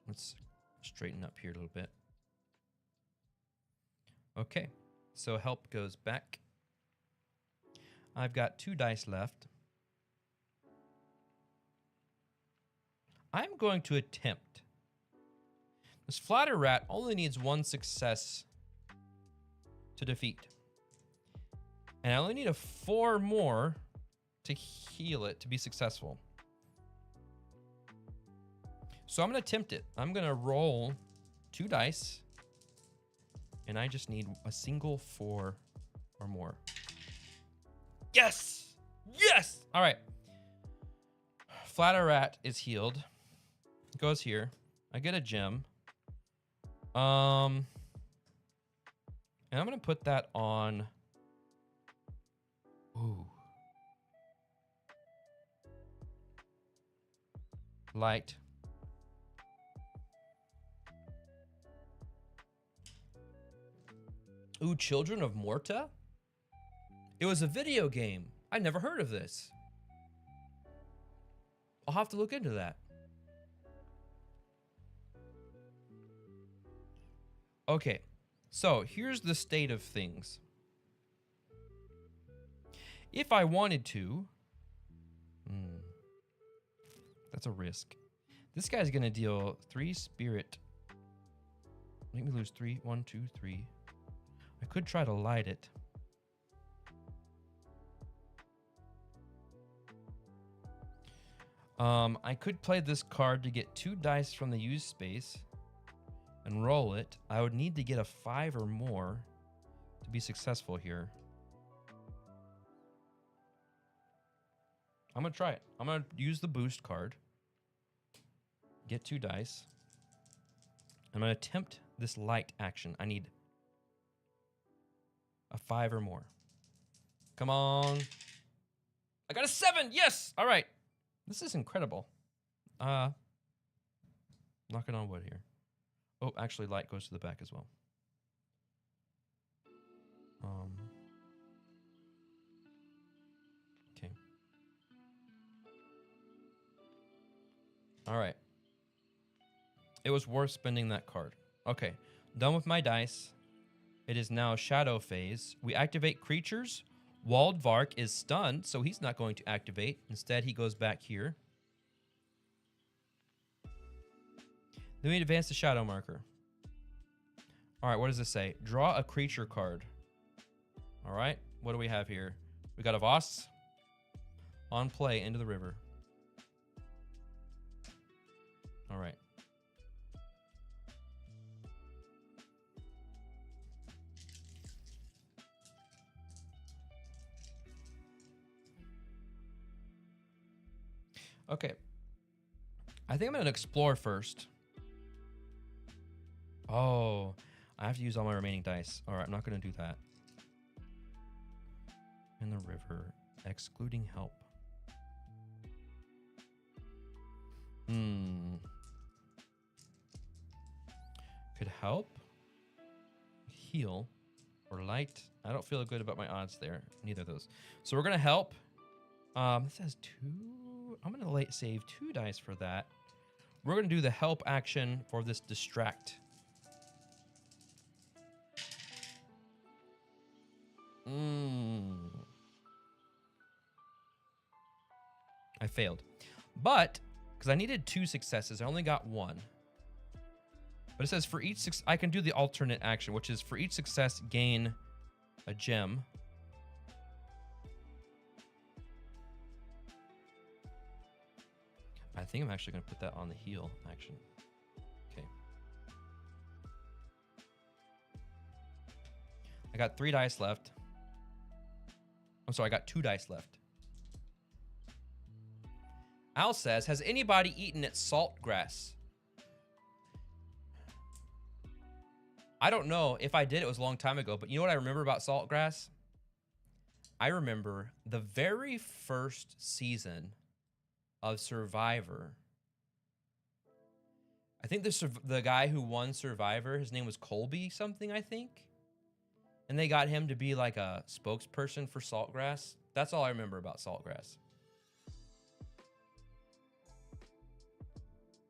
Let's straighten up here a little bit. Okay. So help goes back. I've got 2 dice left. I'm going to attempt. This Flatter Rat only needs 1 success to defeat. And I only need a 4 more to heal it to be successful. So I'm going to attempt it. I'm going to roll 2 dice. And I just need a single 4 or more. Yes! Yes! All right. Flatter Rat is healed. Goes here. I get a gem. And I'm going to put that on... Ooh. Light. Ooh, Children of Morta? It was a video game. I never heard of this. I'll have to look into that. Okay, so here's the state of things. If I wanted to... that's a risk. This guy's going to deal 3 spirit. Make me lose 3. 1, 2, 3. I could try to light it. I could play this card to get 2 dice from the use space and roll it. I would need to get a 5 or more to be successful here. I'm going to try it. I'm going to use the boost card. Get 2 dice. I'm going to attempt this light action. I need a 5 or more. Come on. I got a 7. Yes. All right. This is incredible. Knocking on wood here. Oh, actually, light goes to the back as well. Okay. All right. It was worth spending that card. Okay. Done with my dice. It is now shadow phase. We activate creatures. Wildvark is stunned, so he's not going to activate. Instead, he goes back here. Then we advance the shadow marker. All right, what does this say? Draw a creature card. All right, what do we have here? We got a Voss on play into the river. All right. Okay. I think I'm gonna explore first. Oh, I have to use all my remaining dice. All right, I'm not gonna do that. In the river, excluding help. Could help, heal, or light. I don't feel good about my odds there. Neither of those. So we're gonna help. This has 2. I'm gonna save 2 dice for that. We're gonna do the help action for this distract. I failed, but because I needed 2 successes, I only got 1. But it says for each I can do the alternate action, which is for each success gain a gem. I think I'm actually going to put that on the heal action. Okay. I got 3 dice left. I'm sorry, I got 2 dice left. Al says, has anybody eaten at Saltgrass? I don't know. If I did, it was a long time ago. But you know what I remember about Saltgrass? I remember the very first season of Survivor. I think the guy who won Survivor, his name was Colby something, I think. And they got him to be like a spokesperson for Saltgrass. That's all I remember about Saltgrass.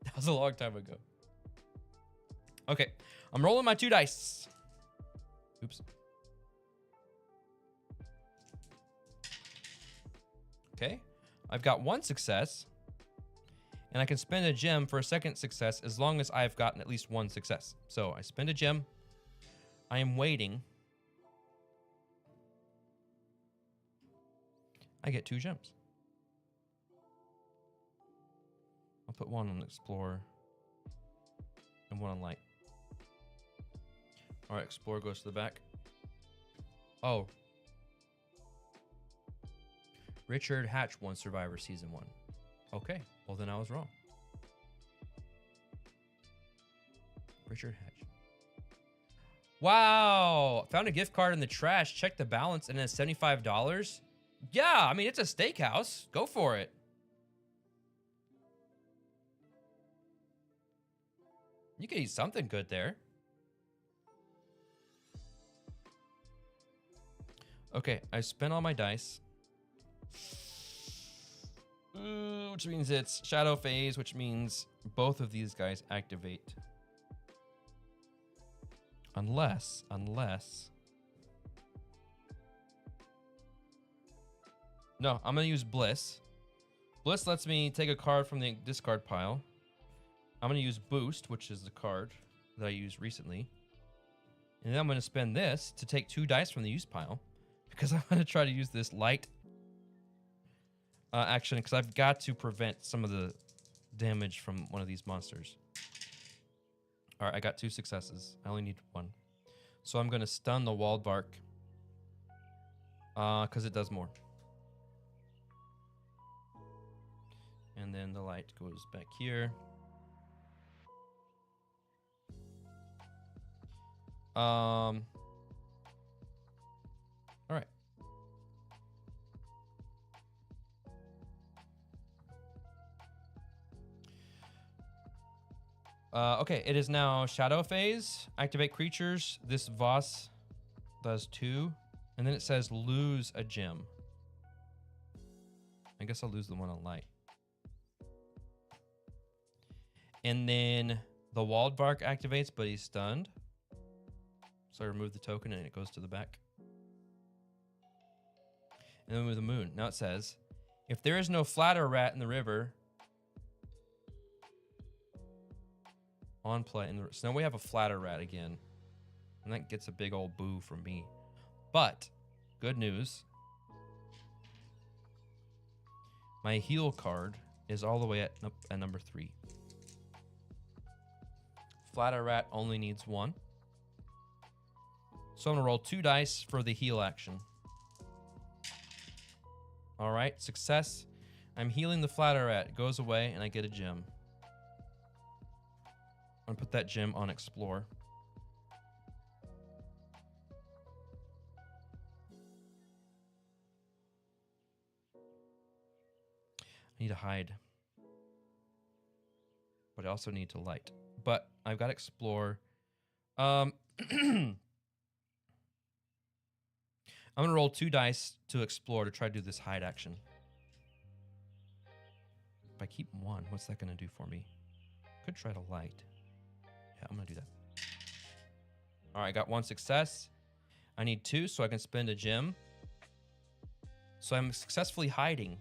That was a long time ago. Okay, I'm rolling my 2 dice. Oops. Okay, I've got 1 success. And I can spend a gem for a second success as long as I've gotten at least 1 success. So I spend a gem. I am waiting. I get 2 gems. I'll put 1 on Explorer and 1 on Light. All right, Explorer goes to the back. Oh. Richard Hatch won Survivor Season 1. Okay, well then I was wrong. Richard Hatch. Wow, found a gift card in the trash. Check the balance and it's $75. Yeah, I mean, it's a steakhouse. Go for it. You could eat something good there. Okay, I spent all my dice. Which means it's Shadow Phase, which means both of these guys activate. Unless... No, I'm going to use Bliss. Bliss lets me take a card from the discard pile. I'm going to use Boost, which is the card that I used recently. And then I'm going to spend this to take 2 dice from the use pile. Because I'm going to try to use this light action. Because I've got to prevent some of the damage from one of these monsters. All right, I got 2 successes. I only need 1. So I'm going to stun the Wildbark. Because it does more. And then the light goes back here. All right. Okay, it is now Shadow Phase. Activate creatures. This Voss does 2. And then it says lose a gem. I guess I'll lose the one on light. And then the Wildbark activates, but he's stunned. So I remove the token and it goes to the back. And then with the moon. Now it says, if there is no flatter rat in the river, on play. So now we have a flatter rat again. And that gets a big old boo from me. But, good news. My heal card is all the way at number 3. Flatter rat only needs 1. So I'm going to roll 2 dice for the heal action. All right, success. I'm healing the flatter rat. It goes away and I get a gem. I'm gonna put that gem on explore. I need to hide. But I also need to light. But I've got explore. I'm gonna roll 2 dice to explore to try to do this hide action. If I keep 1, what's that gonna do for me? Could try to light. Yeah, I'm gonna do that. All right, I got 1 success. I need 2 so I can spend a gem. So I'm successfully hiding.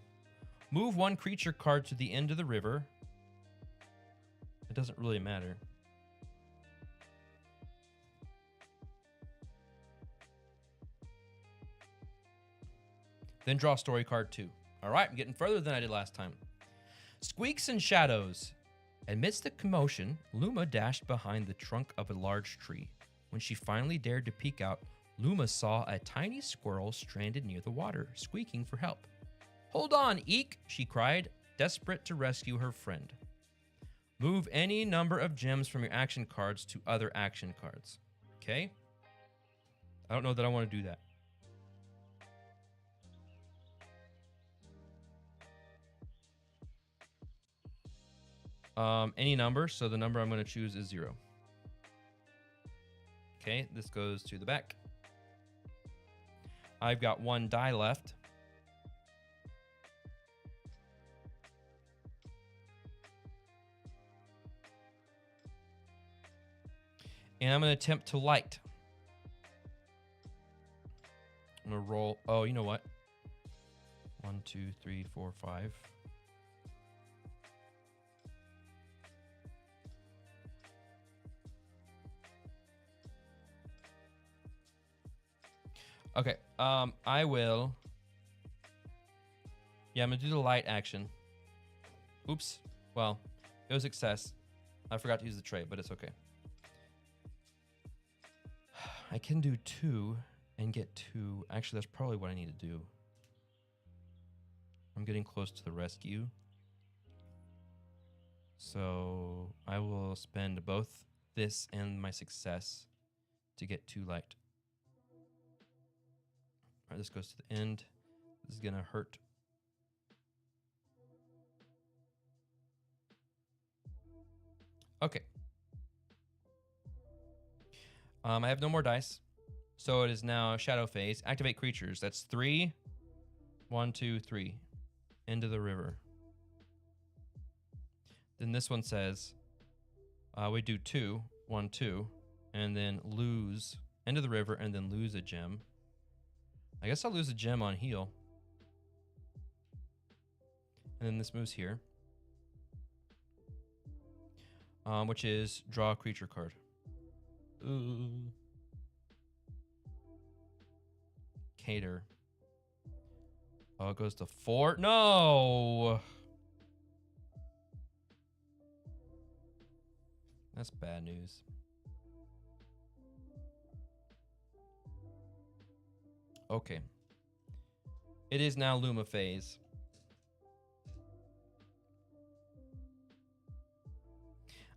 Move 1 creature card to the end of the river. It doesn't really matter. Then draw story card 2. All right, I'm getting further than I did last time. Squeaks and shadows. Amidst the commotion, Luma dashed behind the trunk of a large tree. When she finally dared to peek out, Luma saw a tiny squirrel stranded near the water, squeaking for help. "Hold on, Eek," she cried, desperate to rescue her friend. Move any number of gems from your action cards to other action cards. Okay? I don't know that I want to do that. Any number, so the number I'm going to choose is 0. Okay, this goes to the back. I've got 1 die left. And I'm going to attempt to light. I'm going to roll. Oh, you know what? 1, 2, 3, 4, 5. Okay, I will. Yeah, I'm gonna do the light action. Oops. Well, it was a success. I forgot to use the tray, but it's okay. I can do 2 and get 2. Actually, that's probably what I need to do. I'm getting close to the rescue. So I will spend both this and my success to get 2 light. All right, this goes to the end. This is gonna hurt. Okay. I have no more dice. So it is now shadow phase. Activate creatures. That's 3. 1, 2, 3. Into the river. Then this one says we do 2. 1, 2. And then lose. Into the river and then lose a gem. I guess I'll lose a gem on heal. And then this moves here. Which is draw a creature card. Cater. Oh, it goes to 4. No! That's bad news. Okay. It is now Luma phase.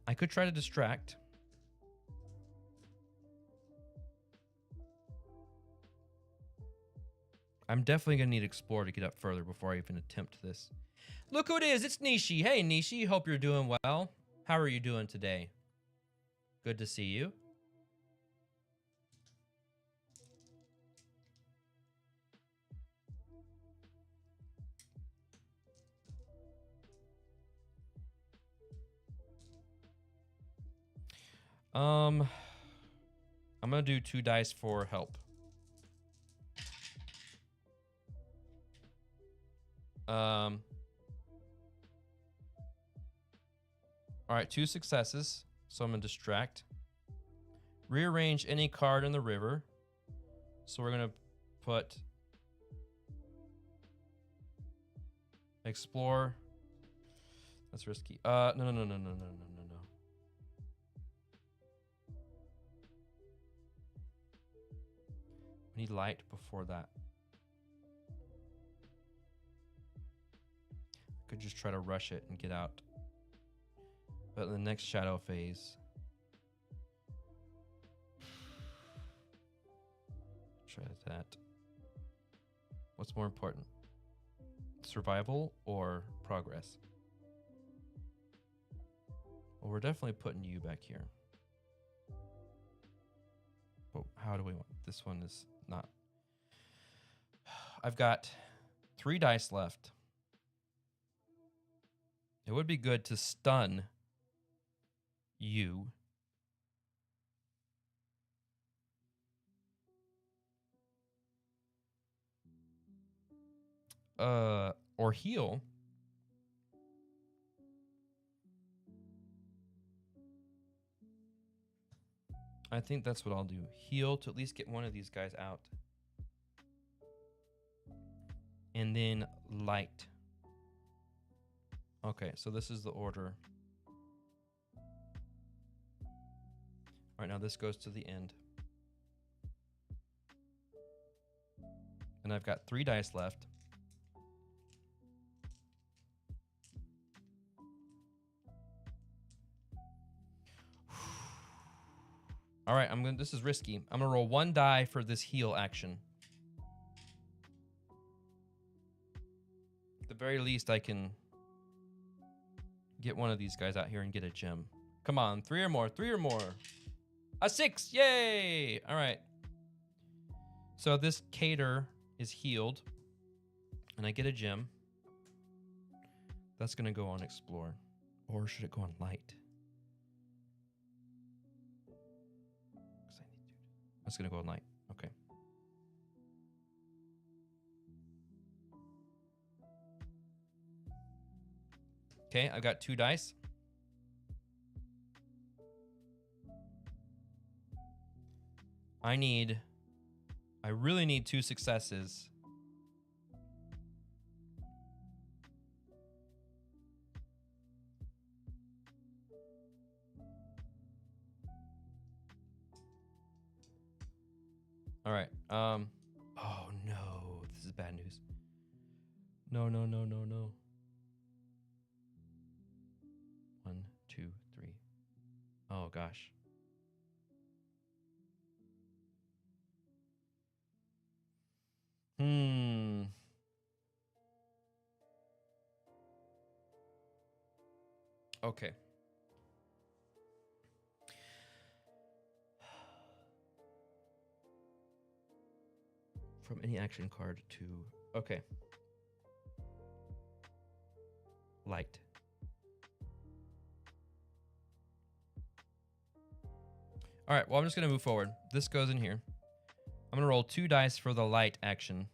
I could try to distract. I'm definitely going to need Explore to get up further before I even attempt this. Look who it is. It's Nishi. Hey, Nishi. Hope you're doing well. How are you doing today? Good to see you. I'm going to do 2 dice for help. All right, 2 successes. So I'm going to distract. Rearrange any card in the river. So we're going to put Explore. That's risky. No. We need light before that. Could just try to rush it and get out. But in the next shadow phase, try that. What's more important? Survival or progress? Well, we're definitely putting you back here. But how do we want? This one is not. I've got 3 dice left. It would be good to stun you. Or heal. I think that's what I'll do. Heal to at least get one of these guys out. And then light. Okay, so this is the order. All right, now this goes to the end. And I've got 3 dice left. All right, this is risky. I'm gonna roll 1 die for this heal action. At the very least, I can get one of these guys out here and get a gem. Come on, 3 or more, 3 or more. A 6, yay! All right. So this cater is healed, and I get a gem. That's gonna go on explore. Or should it go on light? That's gonna go on light. Okay. Okay, I've got 2 dice. I really need 2 successes. All right. Oh no, this is bad news. No, no, no, no, no. 1, 2, 3. Oh gosh. Okay. From any action card to... Okay. Light. All right, well, I'm just going to move forward. This goes in here. I'm going to roll 2 dice for the light action.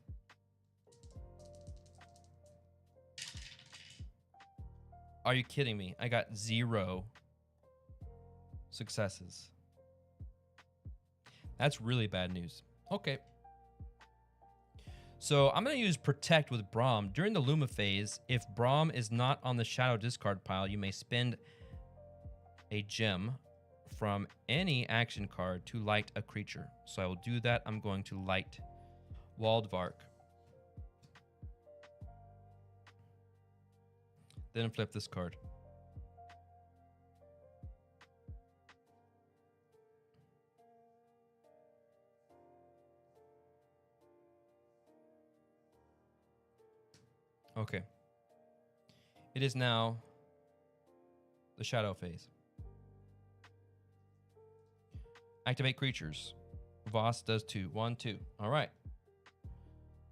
Are you kidding me? I got 0 successes. That's really bad news. Okay. So I'm going to use Protect with Braum. During the Luma phase, if Braum is not on the Shadow discard pile, you may spend a gem from any action card to light a creature. So I will do that. I'm going to light Wildvark. Then flip this card. Okay. It is now the Shadow phase. Activate creatures. Voss does 2. 1, 2. All right.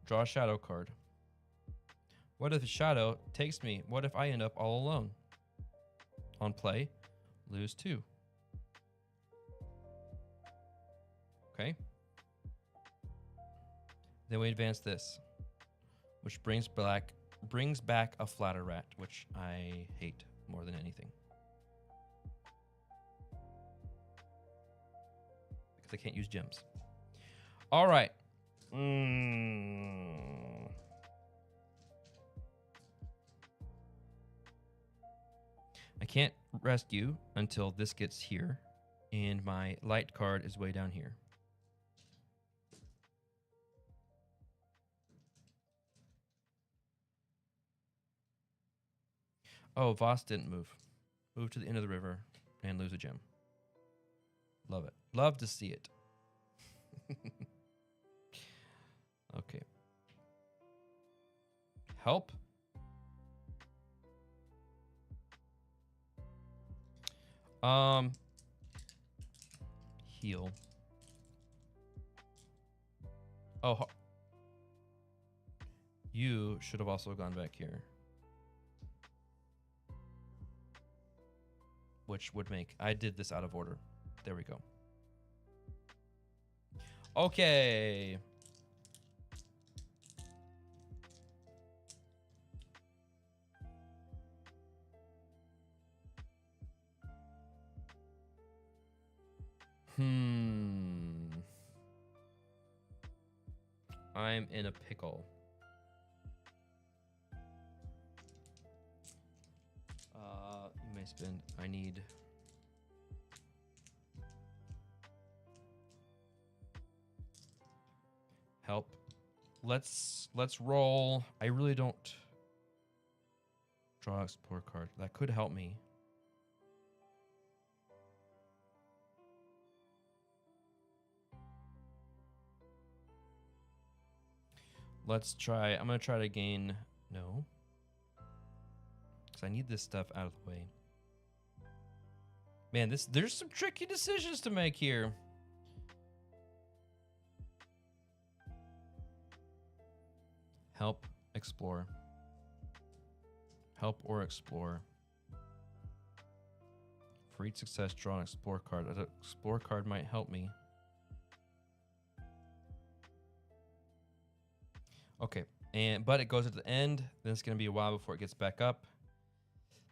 Draw a Shadow card. What if a Shadow takes me? What if I end up all alone? On play, lose 2. Okay. Then we advance this, which brings back a Flatter Rat, which I hate more than anything. Because I can't use gems. All right. I can't rescue until this gets here, and my light card is way down here. Oh, Voss didn't move. Move to the end of the river and lose a gem. Love it. Love to see it. Okay. Help. Heal. Oh, you should have also gone back here. Which would make... I did this out of order. There we go. Okay. I'm in a pickle. You may spend... I need... help. Let's roll. I really don't... Draw explore card. That could help me. Let's try. I'm going to try to gain... No. Because I need this stuff out of the way. Man, there's some tricky decisions to make here. Help, explore. Help or explore. For each success, draw an explore card. An explore card might help me. Okay, but it goes at the end. Then it's going to be a while before it gets back up.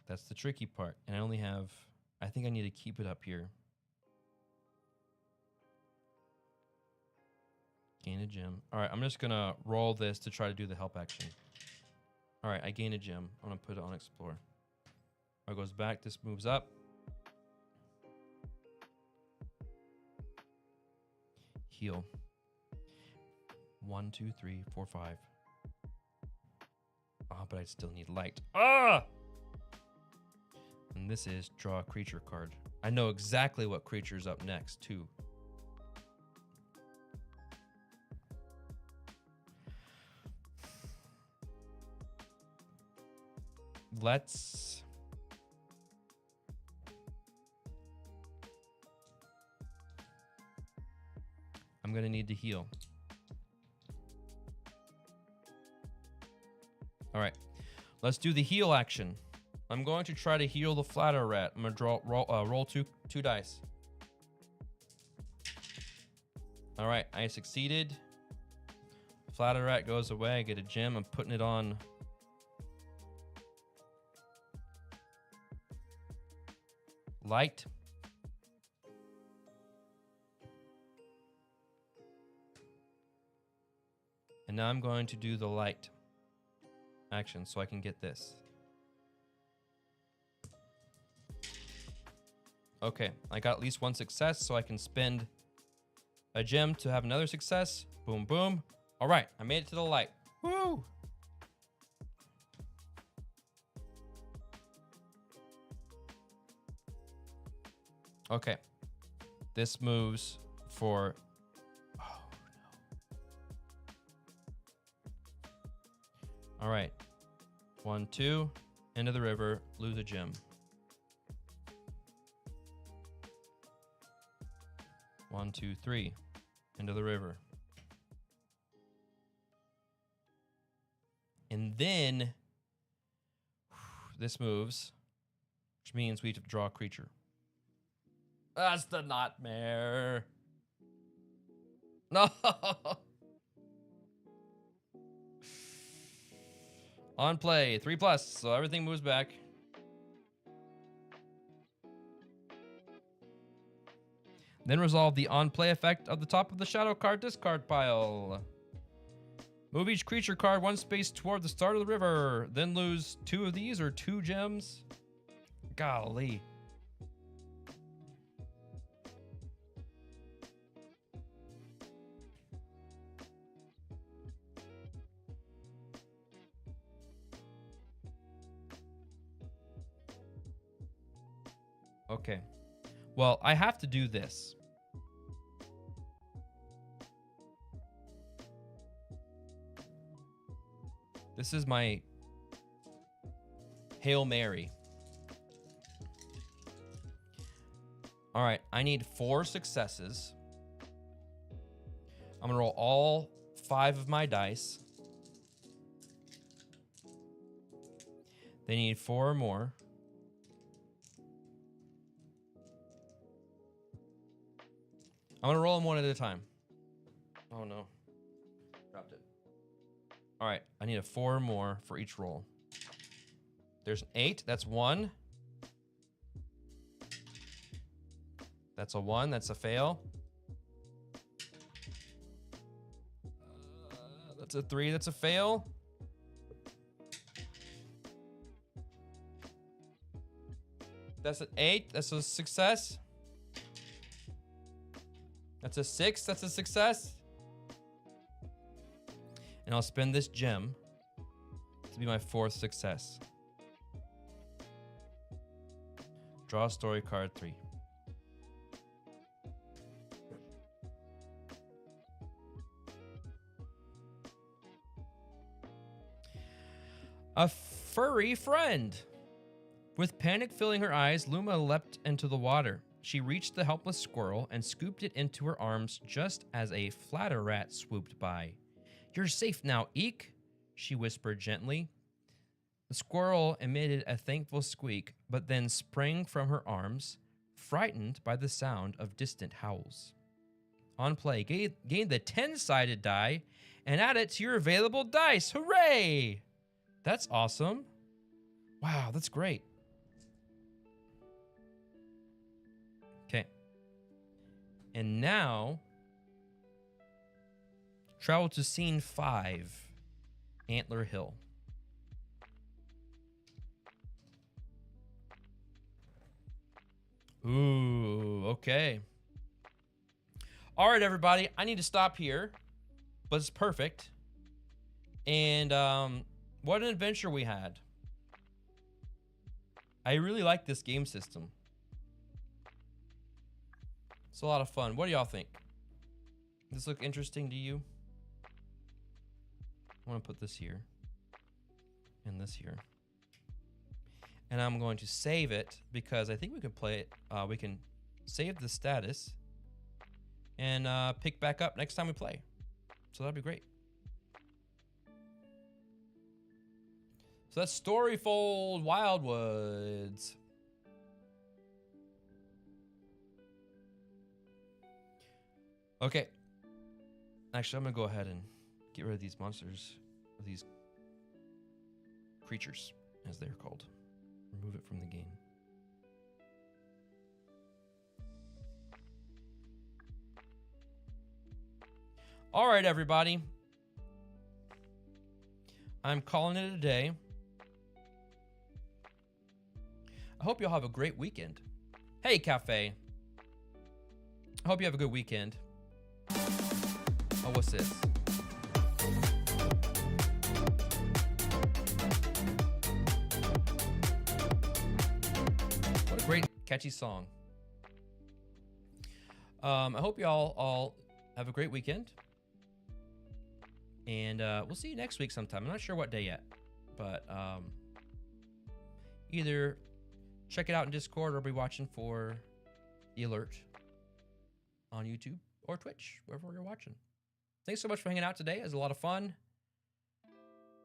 That's the tricky part. And I only have... I think I need to keep it up here. Gain a gem. All right, I'm just going to roll this to try to do the help action. All right, I gain a gem. I'm going to put it on explore. It goes back. This moves up. Heal. 1, 2, 3, 4, 5. Ah, but I still need light. Ah! And this is draw a creature card. I know exactly what creature's up next, too. Let's... I'm going to need to heal. All right, let's do the heal action. I'm going to try to heal the flatter rat. I'm going to roll two dice. All right, I succeeded. Flatter rat goes away. I get a gem. I'm putting it on. Light. And now I'm going to do the light action so I can get this. Okay, I got at least one success, so I can spend a gem to have another success. Boom, boom. All right, I made it to the light. Woo! Okay, this moves for... Oh, no. All right, 1, 2, into the river, lose a gem. 1, 2, 3, into the river. And then this moves, which means we have to draw a creature. That's the nightmare. No. On play, 3+, so everything moves back. Then resolve the on-play effect of the top of the shadow card discard pile. Move each creature card 1 space toward the start of the river. Then lose 2 of these or 2 gems. Golly. Okay. Well, I have to do this. This is my Hail Mary. All right, I need 4 successes. I'm gonna roll all 5 of my dice. They need 4 more. I'm gonna roll them one at a time. Oh no, dropped it. All right, I need a 4 more for each roll. There's an 8, that's 1. That's a 1, that's a fail. That's a 3, that's a fail. That's an 8, that's a success. That's a 6, that's a success. And I'll spend this gem to be my 4th success. Draw story card 3. A furry friend. With panic filling her eyes, Luma leapt into the water. She reached the helpless squirrel and scooped it into her arms just as a flatter rat swooped by. "You're safe now, Eek," she whispered gently. The squirrel emitted a thankful squeak, but then sprang from her arms, frightened by the sound of distant howls. On play, gain the 10-sided die and add it to your available dice. Hooray! That's awesome. Wow, that's great. Okay. And now, travel to scene 5, Antler Hill. Ooh, okay. All right, everybody. I need to stop here, but it's perfect. And what an adventure we had. I really like this game system. It's a lot of fun. What do y'all think? Does this look interesting to you? I want to put this here and this here. And I'm going to save it because I think we can play it. We can save the status and pick back up next time we play. So that'd be great. So that's Storyfold Wildwoods. Okay. Actually, I'm going to go ahead and get rid of these monsters, or these creatures, as they're called. Remove it from the game. All right, everybody. I'm calling it a day. I hope you'll have a great weekend. Hey, Cafe. I hope you have a good weekend. Oh, what's this? What a great, catchy song. I hope y'all all have a great weekend. And we'll see you next week sometime. I'm not sure what day yet. But either check it out in Discord or be watching for the alert on YouTube or Twitch, wherever you're watching. Thanks so much for hanging out today. It was a lot of fun.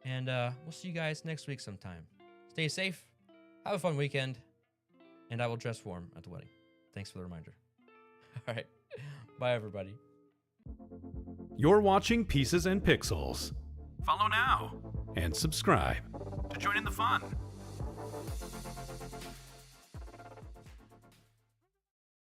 And we'll see you guys next week sometime. Stay safe. Have a fun weekend. And I will dress warm at the wedding. Thanks for the reminder. All right. Bye, everybody. You're watching Pieces and Pixels. Follow now and subscribe to join in the fun.